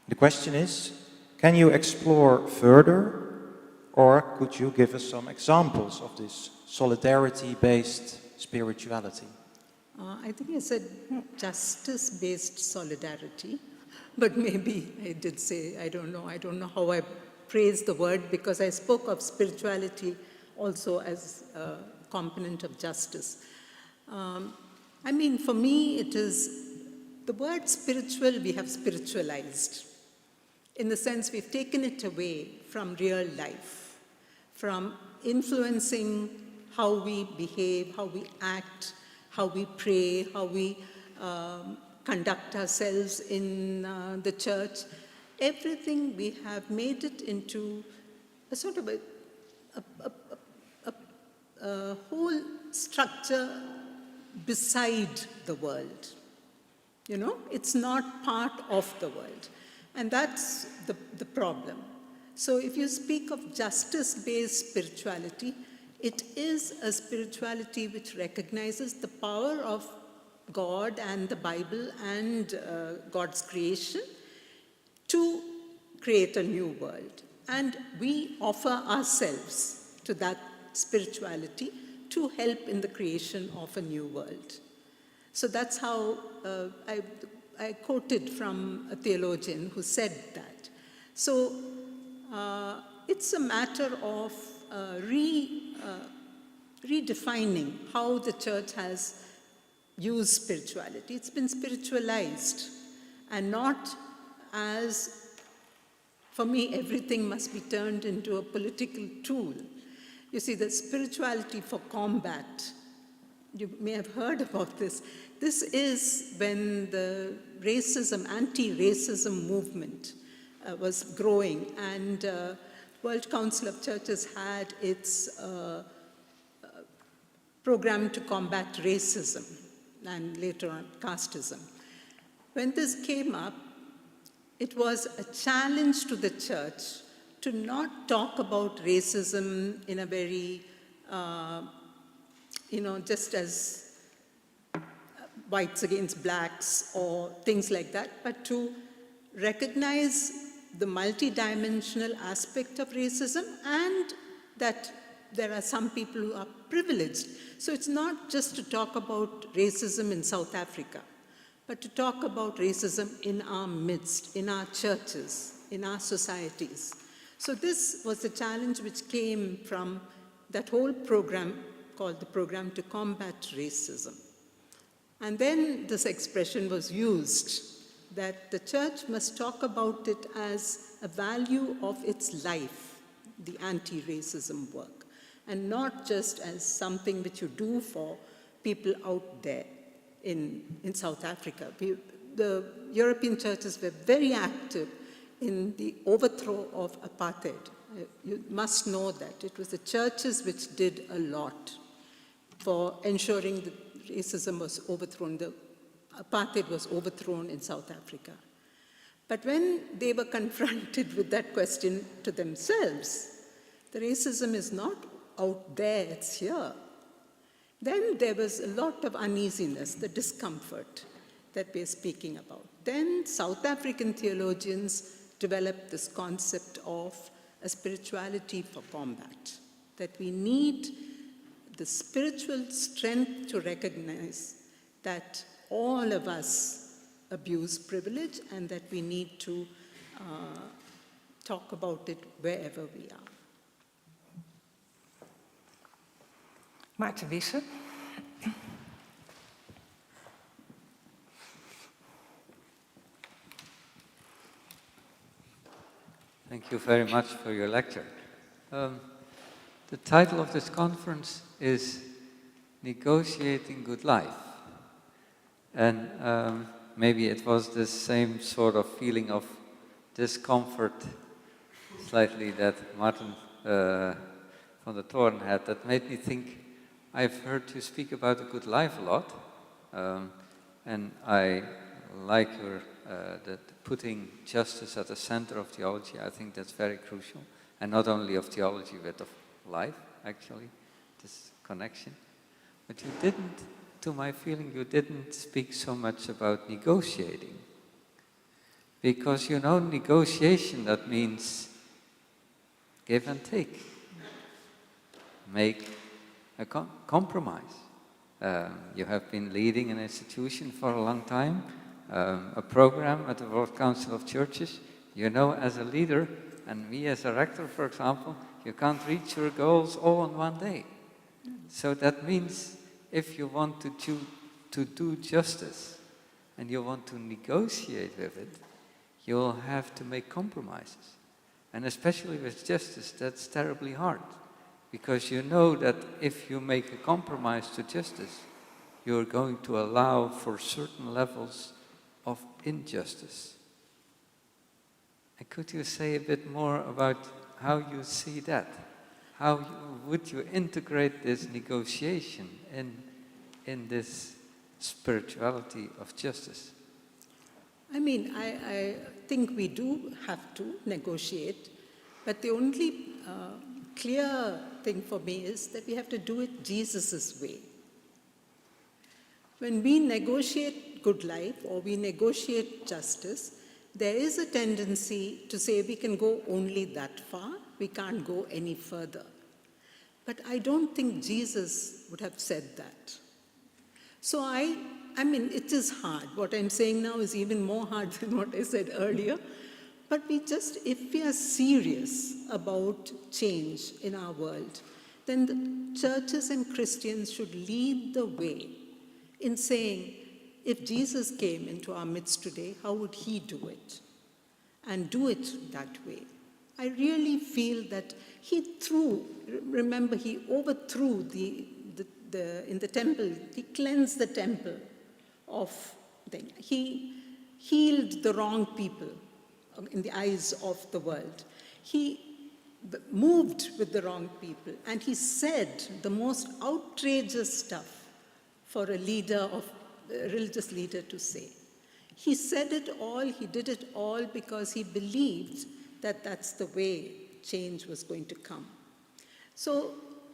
The question is, can you explore further, or could you give us some examples of this solidarity-based spirituality? I think I said justice-based solidarity, but maybe I did say, I don't know how I phrased the word, because I spoke of spirituality also as a component of justice. For me, it is the word spiritual we have spiritualized, in the sense we've taken it away from real life, from influencing how we behave, how we act, how we pray, how we conduct ourselves in the church. Everything, we have made it into a sort of a whole structure beside the world. It's not part of the world. And that's the problem. So if you speak of justice-based spirituality, it is a spirituality which recognizes the power of God and the Bible and God's creation to create a new world. And we offer ourselves to that spirituality to help in the creation of a new world. So that's how I quoted from a theologian who said that. So it's a matter of redefining how the church has used spirituality. It's been spiritualized and not as, for me, everything must be turned into a political tool. You see, the spirituality for combat, you may have heard about this. This is when the racism, anti-racism movement was growing, and World Council of Churches had its program to combat racism and later on casteism. When this came up, it was a challenge to the church to not talk about racism in a very, just as whites against blacks or things like that, but to recognize the multidimensional aspect of racism and that there are some people who are privileged. So it's not just to talk about racism in South Africa, but to talk about racism in our midst, in our churches, in our societies. So this was the challenge which came from that whole program called the Program to Combat Racism. And then this expression was used that the church must talk about it as a value of its life, the anti-racism work, and not just as something which you do for people out there in South Africa. The European churches were very active in the overthrow of apartheid. You must know that. It was the churches which did a lot for ensuring that racism was overthrown, the apartheid was overthrown in South Africa. But when they were confronted with that question to themselves, the racism is not out there, it's here. Then there was a lot of uneasiness, the discomfort that we're speaking about. Then South African theologians developed this concept of a spirituality for combat, that we need the spiritual strength to recognize that all of us abuse privilege and that we need to talk about it wherever we are. Maarten Wisse. Thank you very much for your lecture. The title of this conference is Negotiating Good Life. And maybe it was the same sort of feeling of discomfort slightly that Martin van der Toorn had that made me think, I've heard you speak about a good life a lot, and I like your that putting justice at the center of theology. I think that's very crucial, and not only of theology but of life, actually, this connection. But you didn't, to my feeling, you didn't speak so much about negotiating. Because, you know, negotiation, that means give and take. Make a compromise. You have been leading an institution for a long time, a program at the World Council of Churches. You know, as a leader, and me as a rector, for example, you can't reach your goals all in one day. So that means if you want to do justice and you want to negotiate with it, you'll have to make compromises. And especially with justice, that's terribly hard. Because you know that if you make a compromise to justice, you're going to allow for certain levels of injustice. And could you say a bit more about how you see that? How would you integrate this negotiation in this spirituality of justice? I mean, I think we do have to negotiate, But the only clear thing for me is that we have to do it Jesus' way. When we negotiate good life or we negotiate justice, there is a tendency to say we can go only that far, we can't go any further. But I don't think Jesus would have said that. So I mean, it is hard. What I'm saying now is even more hard than what I said earlier. But if we are serious about change in our world, then the churches and Christians should lead the way in saying, if Jesus came into our midst today, how would he do it? And do it that way. I really feel that he overthrew in the temple, he cleansed the temple of things. He healed the wrong people in the eyes of the world. He moved with the wrong people, and he said the most outrageous stuff for a religious leader to say. He said it all, he did it all because he believed that that's the way change was going to come. So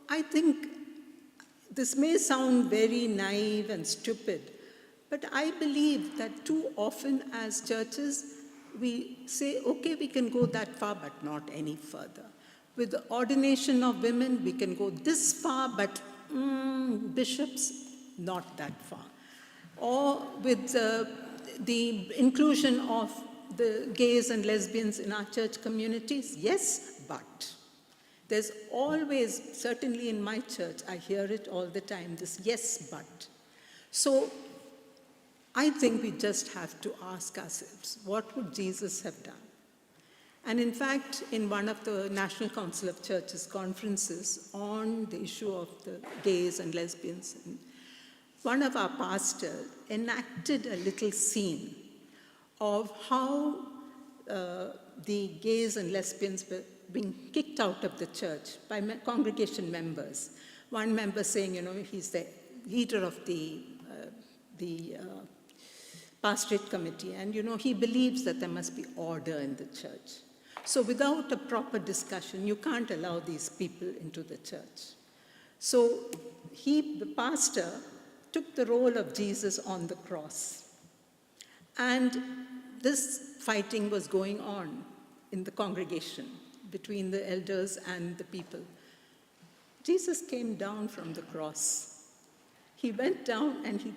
I think this may sound very naive and stupid, but I believe that too often as churches, we say, okay, we can go that far, but not any further. With the ordination of women, we can go this far, but bishops, not that far. Or with the inclusion of the gays and lesbians in our church communities, yes, but. There's always, certainly in my church, I hear it all the time, this yes, but. So I think we just have to ask ourselves, what would Jesus have done? And in fact, in one of the National Council of Churches conferences on the issue of the gays and lesbians, one of our pastors enacted a little scene of how the gays and lesbians were being kicked out of the church by congregation members. One member saying, he's the leader of the pastorate committee, and he believes that there must be order in the church. So without a proper discussion, you can't allow these people into the church. So the pastor took the role of Jesus on the cross. And this fighting was going on in the congregation between the elders and the people. Jesus came down from the cross. He went down and he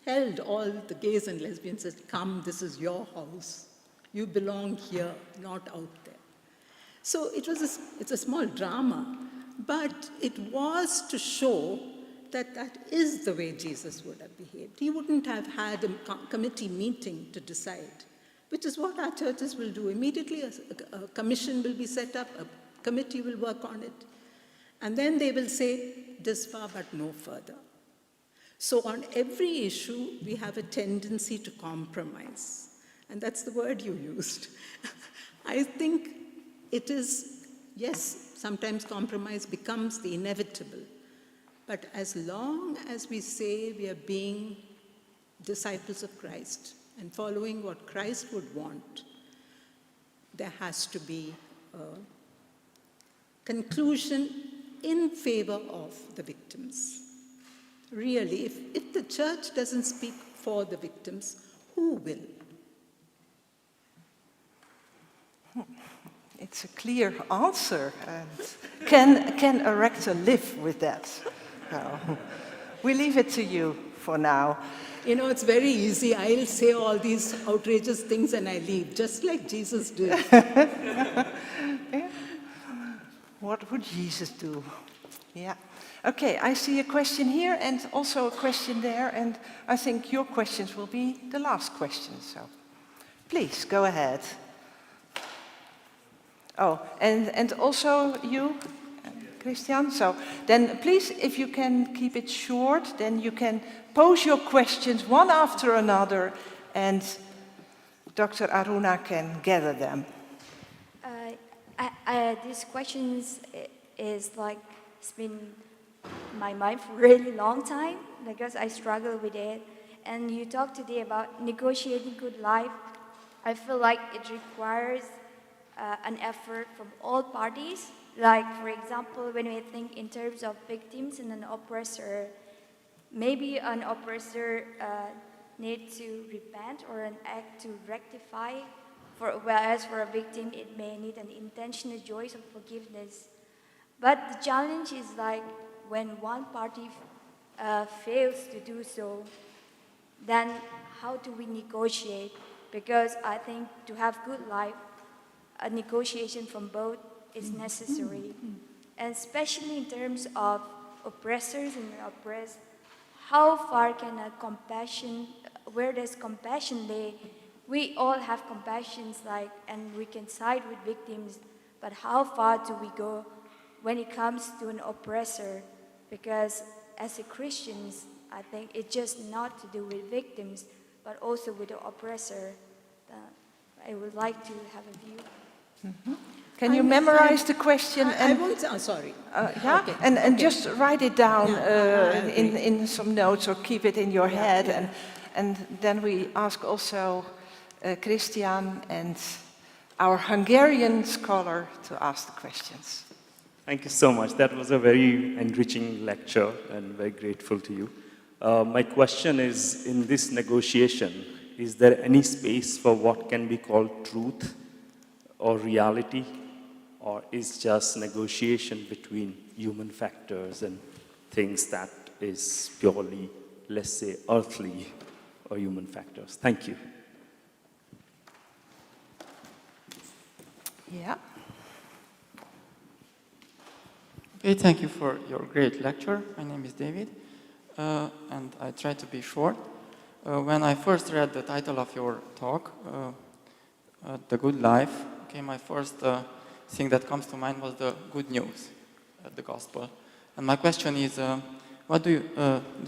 held all the gays and lesbians and said, come, this is your house. You belong here, not out there. So it's a small drama, but it was to show that that is the way Jesus would have behaved. He wouldn't have had a committee meeting to decide, which is what our churches will do. Immediately a commission will be set up, a committee will work on it, and then they will say, this far but no further. So on every issue, we have a tendency to compromise. And that's the word you used. I think it is, yes, sometimes compromise becomes the inevitable. But as long as we say we are being disciples of Christ and following what Christ would want, there has to be a conclusion in favor of the victims. Really, if the church doesn't speak for the victims, who will? It's a clear answer. And can a rector live with that? No. We leave it to you for now. It's very easy. I'll say all these outrageous things and I leave, just like Jesus did. Yeah. What would Jesus do? Yeah. Okay, I see a question here and also a question there, and I think your questions will be the last questions. So please, go ahead. Oh, and also you, Christian. So then please, if you can keep it short, then you can pose your questions one after another, and Dr. Aruna can gather them. These questions is like, it's been my mind for a really long time because I struggle with it. And you talked today about negotiating good life. I feel like it requires an effort from all parties. Like, for example, when we think in terms of victims and an oppressor, maybe an oppressor needs to repent or an act to rectify, whereas for a victim, it may need an intentional choice of forgiveness. But the challenge is like when one party fails to do so, then how do we negotiate? Because I think to have good life, a negotiation from both is necessary. And especially in terms of oppressors and oppressed, how far can a compassion, where does compassion lay? We all have compassions, and we can side with victims, but how far do we go when it comes to an oppressor? Because as a Christians, I think it's just not to do with victims, but also with the oppressor. I would like to have a view. Can you memorize the question? I won't, sorry. Yeah, Okay, and okay. just write it down Yeah, in some notes or keep it in your head. And then we ask also Christian and our Hungarian scholar to ask the questions. Thank you so much. That was a very enriching lecture and very grateful to you. My question is, in this negotiation, is there any space for what can be called truth or reality, or is just negotiation between human factors and things that is purely, let's say, earthly or human factors? Thank you. Yeah. Okay, thank you for your great lecture. My name is David, and I try to be short. When I first read the title of your talk, The Good Life, okay, my first thing that comes to mind was the good news, the gospel. And my question is, what do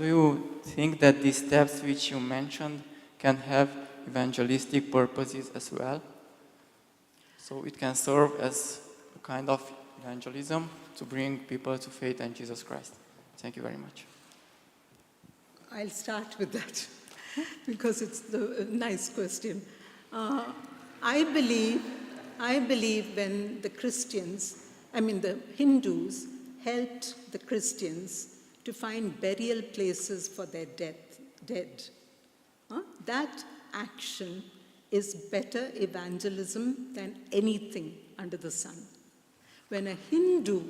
you think that these steps which you mentioned can have evangelistic purposes as well? So it can serve as a kind of evangelism to bring people to faith in Jesus Christ. Thank you very much. I'll start with that because it's a nice question. I believe when the the Hindus helped the Christians to find burial places for their dead. That action is better evangelism than anything under the sun. When a Hindu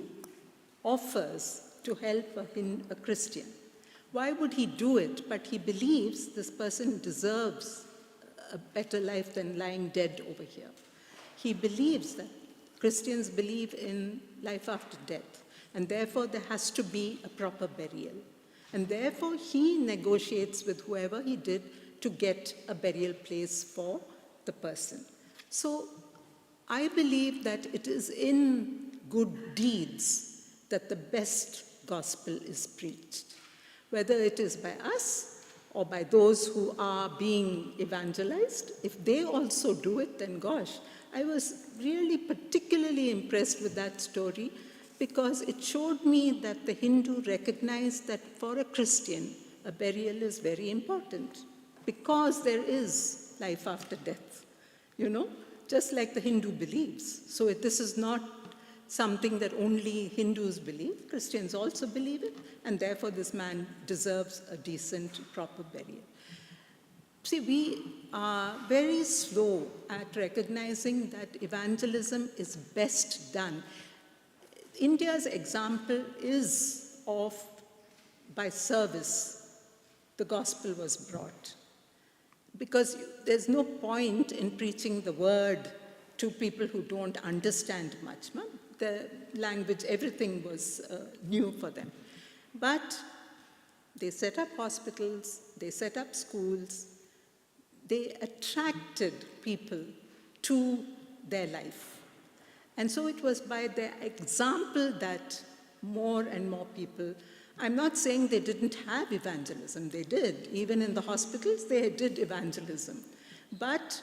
offers to help a Christian, why would he do it? But he believes this person deserves a better life than lying dead over here. He believes that Christians believe in life after death, and therefore there has to be a proper burial. And therefore he negotiates with whoever he did to get a burial place for the person. So I believe that it is in good deeds that the best gospel is preached. Whether it is by us or by those who are being evangelized, if they also do it, then gosh, I was really particularly impressed with that story because it showed me that the Hindu recognized that for a Christian, a burial is very important because there is life after death, just like the Hindu believes. So this is not something that only Hindus believe. Christians also believe it, and therefore this man deserves a decent, proper burial. See, we are very slow at recognizing that evangelism is best done. India's example is of, by service, the gospel was brought. Because there's no point in preaching the word to people who don't understand much. The language, everything was new for them. But they set up hospitals, they set up schools, they attracted people to their life. And so it was by their example that more and more people, I'm not saying they didn't have evangelism, they did. Even in the hospitals, they did evangelism. But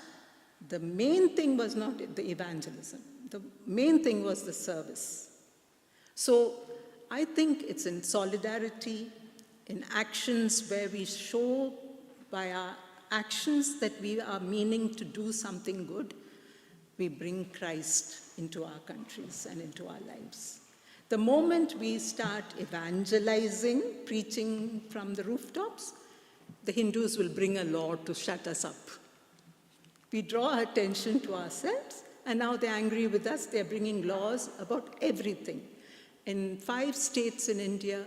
the main thing was not the evangelism. The main thing was the service. So I think it's in solidarity, in actions where we show by our actions that we are meaning to do something good, we bring Christ into our countries and into our lives. The moment we start evangelizing, preaching from the rooftops, the Hindus will bring a law to shut us up. We draw attention to ourselves, and now they're angry with us. They're bringing laws about everything. In 5 states in India,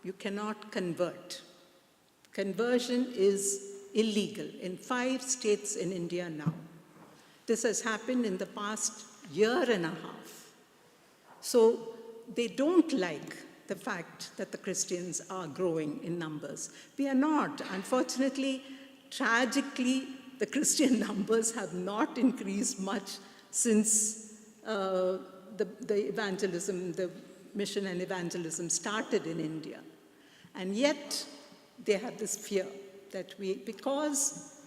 you cannot convert. Conversion is illegal in 5 states in India now. This has happened in the past year and a half. So they don't like the fact that the Christians are growing in numbers. We are not. Unfortunately, tragically, the Christian numbers have not increased much since the evangelism, the mission and evangelism started in India. And yet, they have this fear that because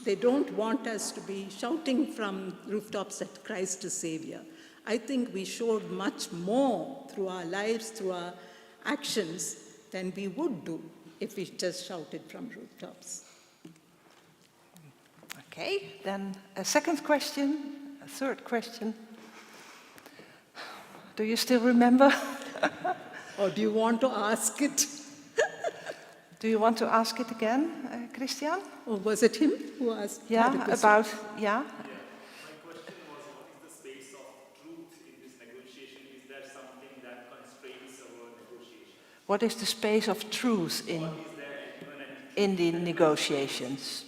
they don't want us to be shouting from rooftops that Christ is Savior, I think we showed much more through our lives, through our actions, than we would do if we just shouted from rooftops. Okay, then a second question, a third question. Do you still remember? Or do you want to ask it? Do you want to ask it again, Christian? Or was it him who asked? Yeah, about, yeah. My question was, what is the space of truth in this negotiation? Is there something that constrains our negotiation? What is the space of truth in the negotiations?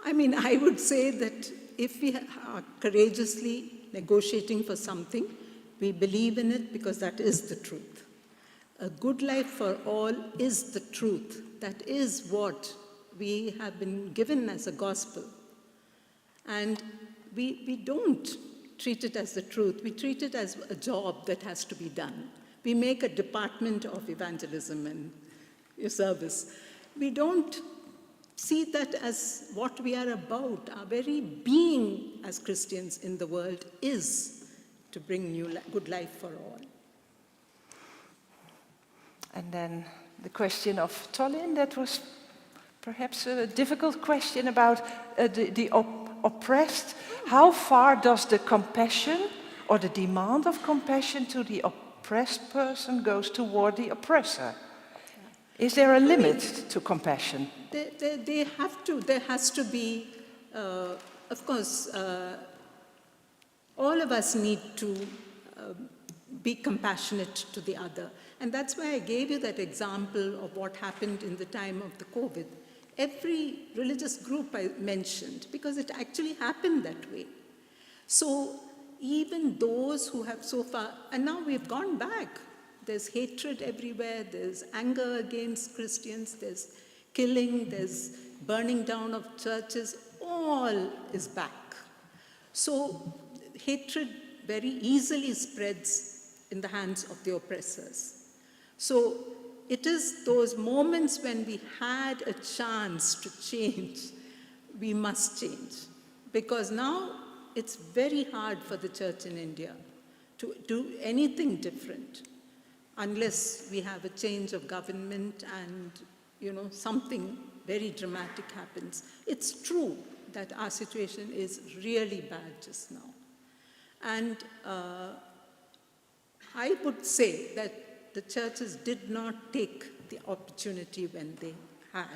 I mean, I would say that if we are courageously negotiating for something, we believe in it because that is the truth. A good life for all is the truth. That is what we have been given as a gospel. And we don't treat it as the truth. We treat it as a job that has to be done. We make a department of evangelism and service. We don't see that as what we are about. Our very being as Christians in the world is to bring good life for all. And then the question of Tolin, that was perhaps a difficult question about the oppressed. How far does the compassion or the demand of compassion to the oppressed person goes toward the oppressor? Is there a limit to compassion? They have to. There has to be, of course, all of us need to be compassionate to the other. And that's why I gave you that example of what happened in the time of the COVID. Every religious group I mentioned, because it actually happened that way. So even those who have so far, and now we've gone back. There's hatred everywhere, there's anger against Christians, there's killing, there's burning down of churches, all is back. So hatred very easily spreads in the hands of the oppressors. So it is those moments when we had a chance to change, we must change. Because now it's very hard for the church in India to do anything different unless we have a change of government and, something very dramatic happens. It's true that our situation is really bad just now. And I would say that the churches did not take the opportunity when they had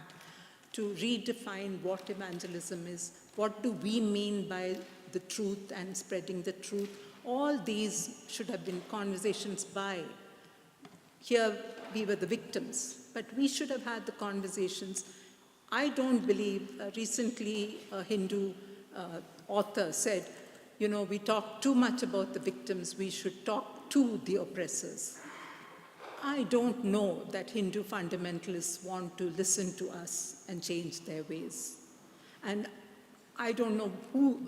to redefine what evangelism is, what do we mean by the truth and spreading the truth. All these should have been conversations here we were the victims, but we should have had the conversations. I don't believe, recently a Hindu author said, we talk too much about the victims, we should talk to the oppressors. I don't know that Hindu fundamentalists want to listen to us and change their ways. And I don't know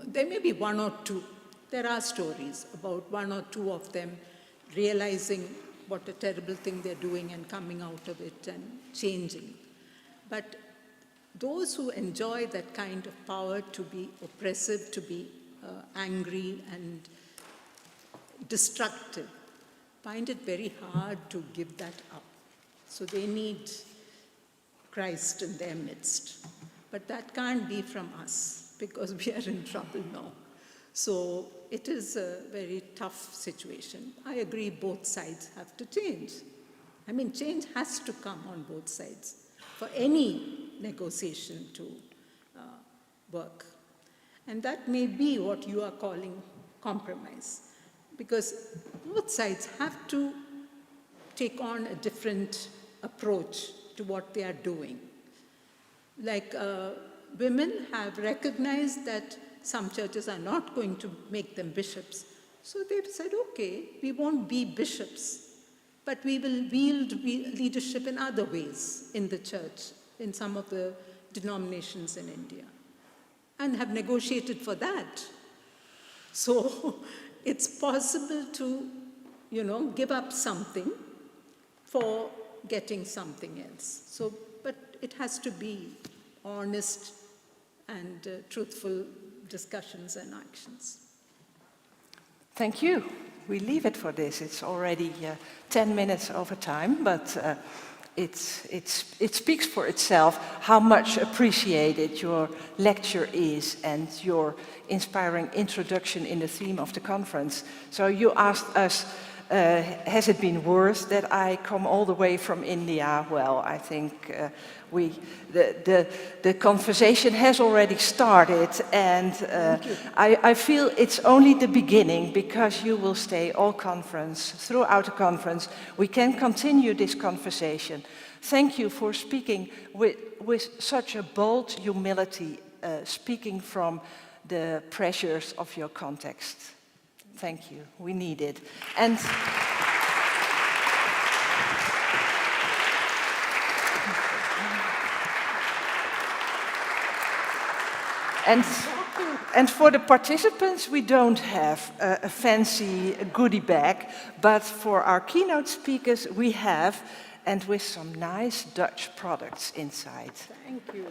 there may be one or two. There are stories about one or two of them realizing what a terrible thing they're doing and coming out of it and changing. But those who enjoy that kind of power to be oppressive, to be angry and destructive, find it very hard to give that up. So they need Christ in their midst. But that can't be from us because we are in trouble now. So it is a very tough situation. I agree both sides have to change. I mean, change has to come on both sides for any negotiation to work. And that may be what you are calling compromise, because both sides have to take on a different approach to what they are doing. Like women have recognized that some churches are not going to make them bishops. So they've said, okay, we won't be bishops, but we will wield leadership in other ways in the church, in some of the denominations in India, and have negotiated for that. So it's possible to, give up something for getting something else. So, but it has to be honest and truthful discussions and actions. Thank you. We leave it for this. It's already 10 minutes over time, but it speaks for itself how much appreciated your lecture is and your inspiring introduction in the theme of the conference. So you asked us, has it been worth that I come all the way from India? Well, I think the conversation has already started, and I feel it's only the beginning, because you will stay all conference, throughout the conference. We can continue this conversation. Thank you for speaking with such a bold humility, speaking from the pressures of your context. Thank you. We need it. And And for the participants, we don't have a fancy goodie bag, but for our keynote speakers, we have, and with some nice Dutch products inside. Thank you.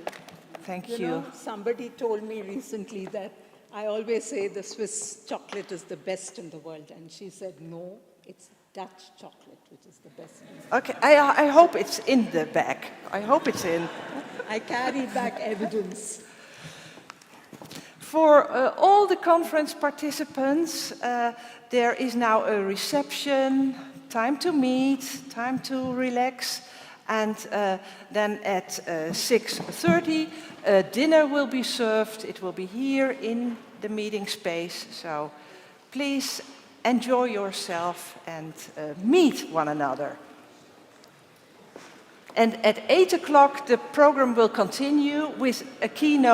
Thank You you. know, somebody told me recently that I always say the Swiss chocolate is the best in the world, and she said, no, it's Dutch chocolate, which is the best in the world. Okay, I hope it's in the bag. I hope it's in. I carry back evidence. For all the conference participants, there is now a reception, time to meet, time to relax, and then at 6:30, dinner will be served. It will be here in the meeting space, so please enjoy yourself and meet one another. And at 8 o'clock, the program will continue with a keynote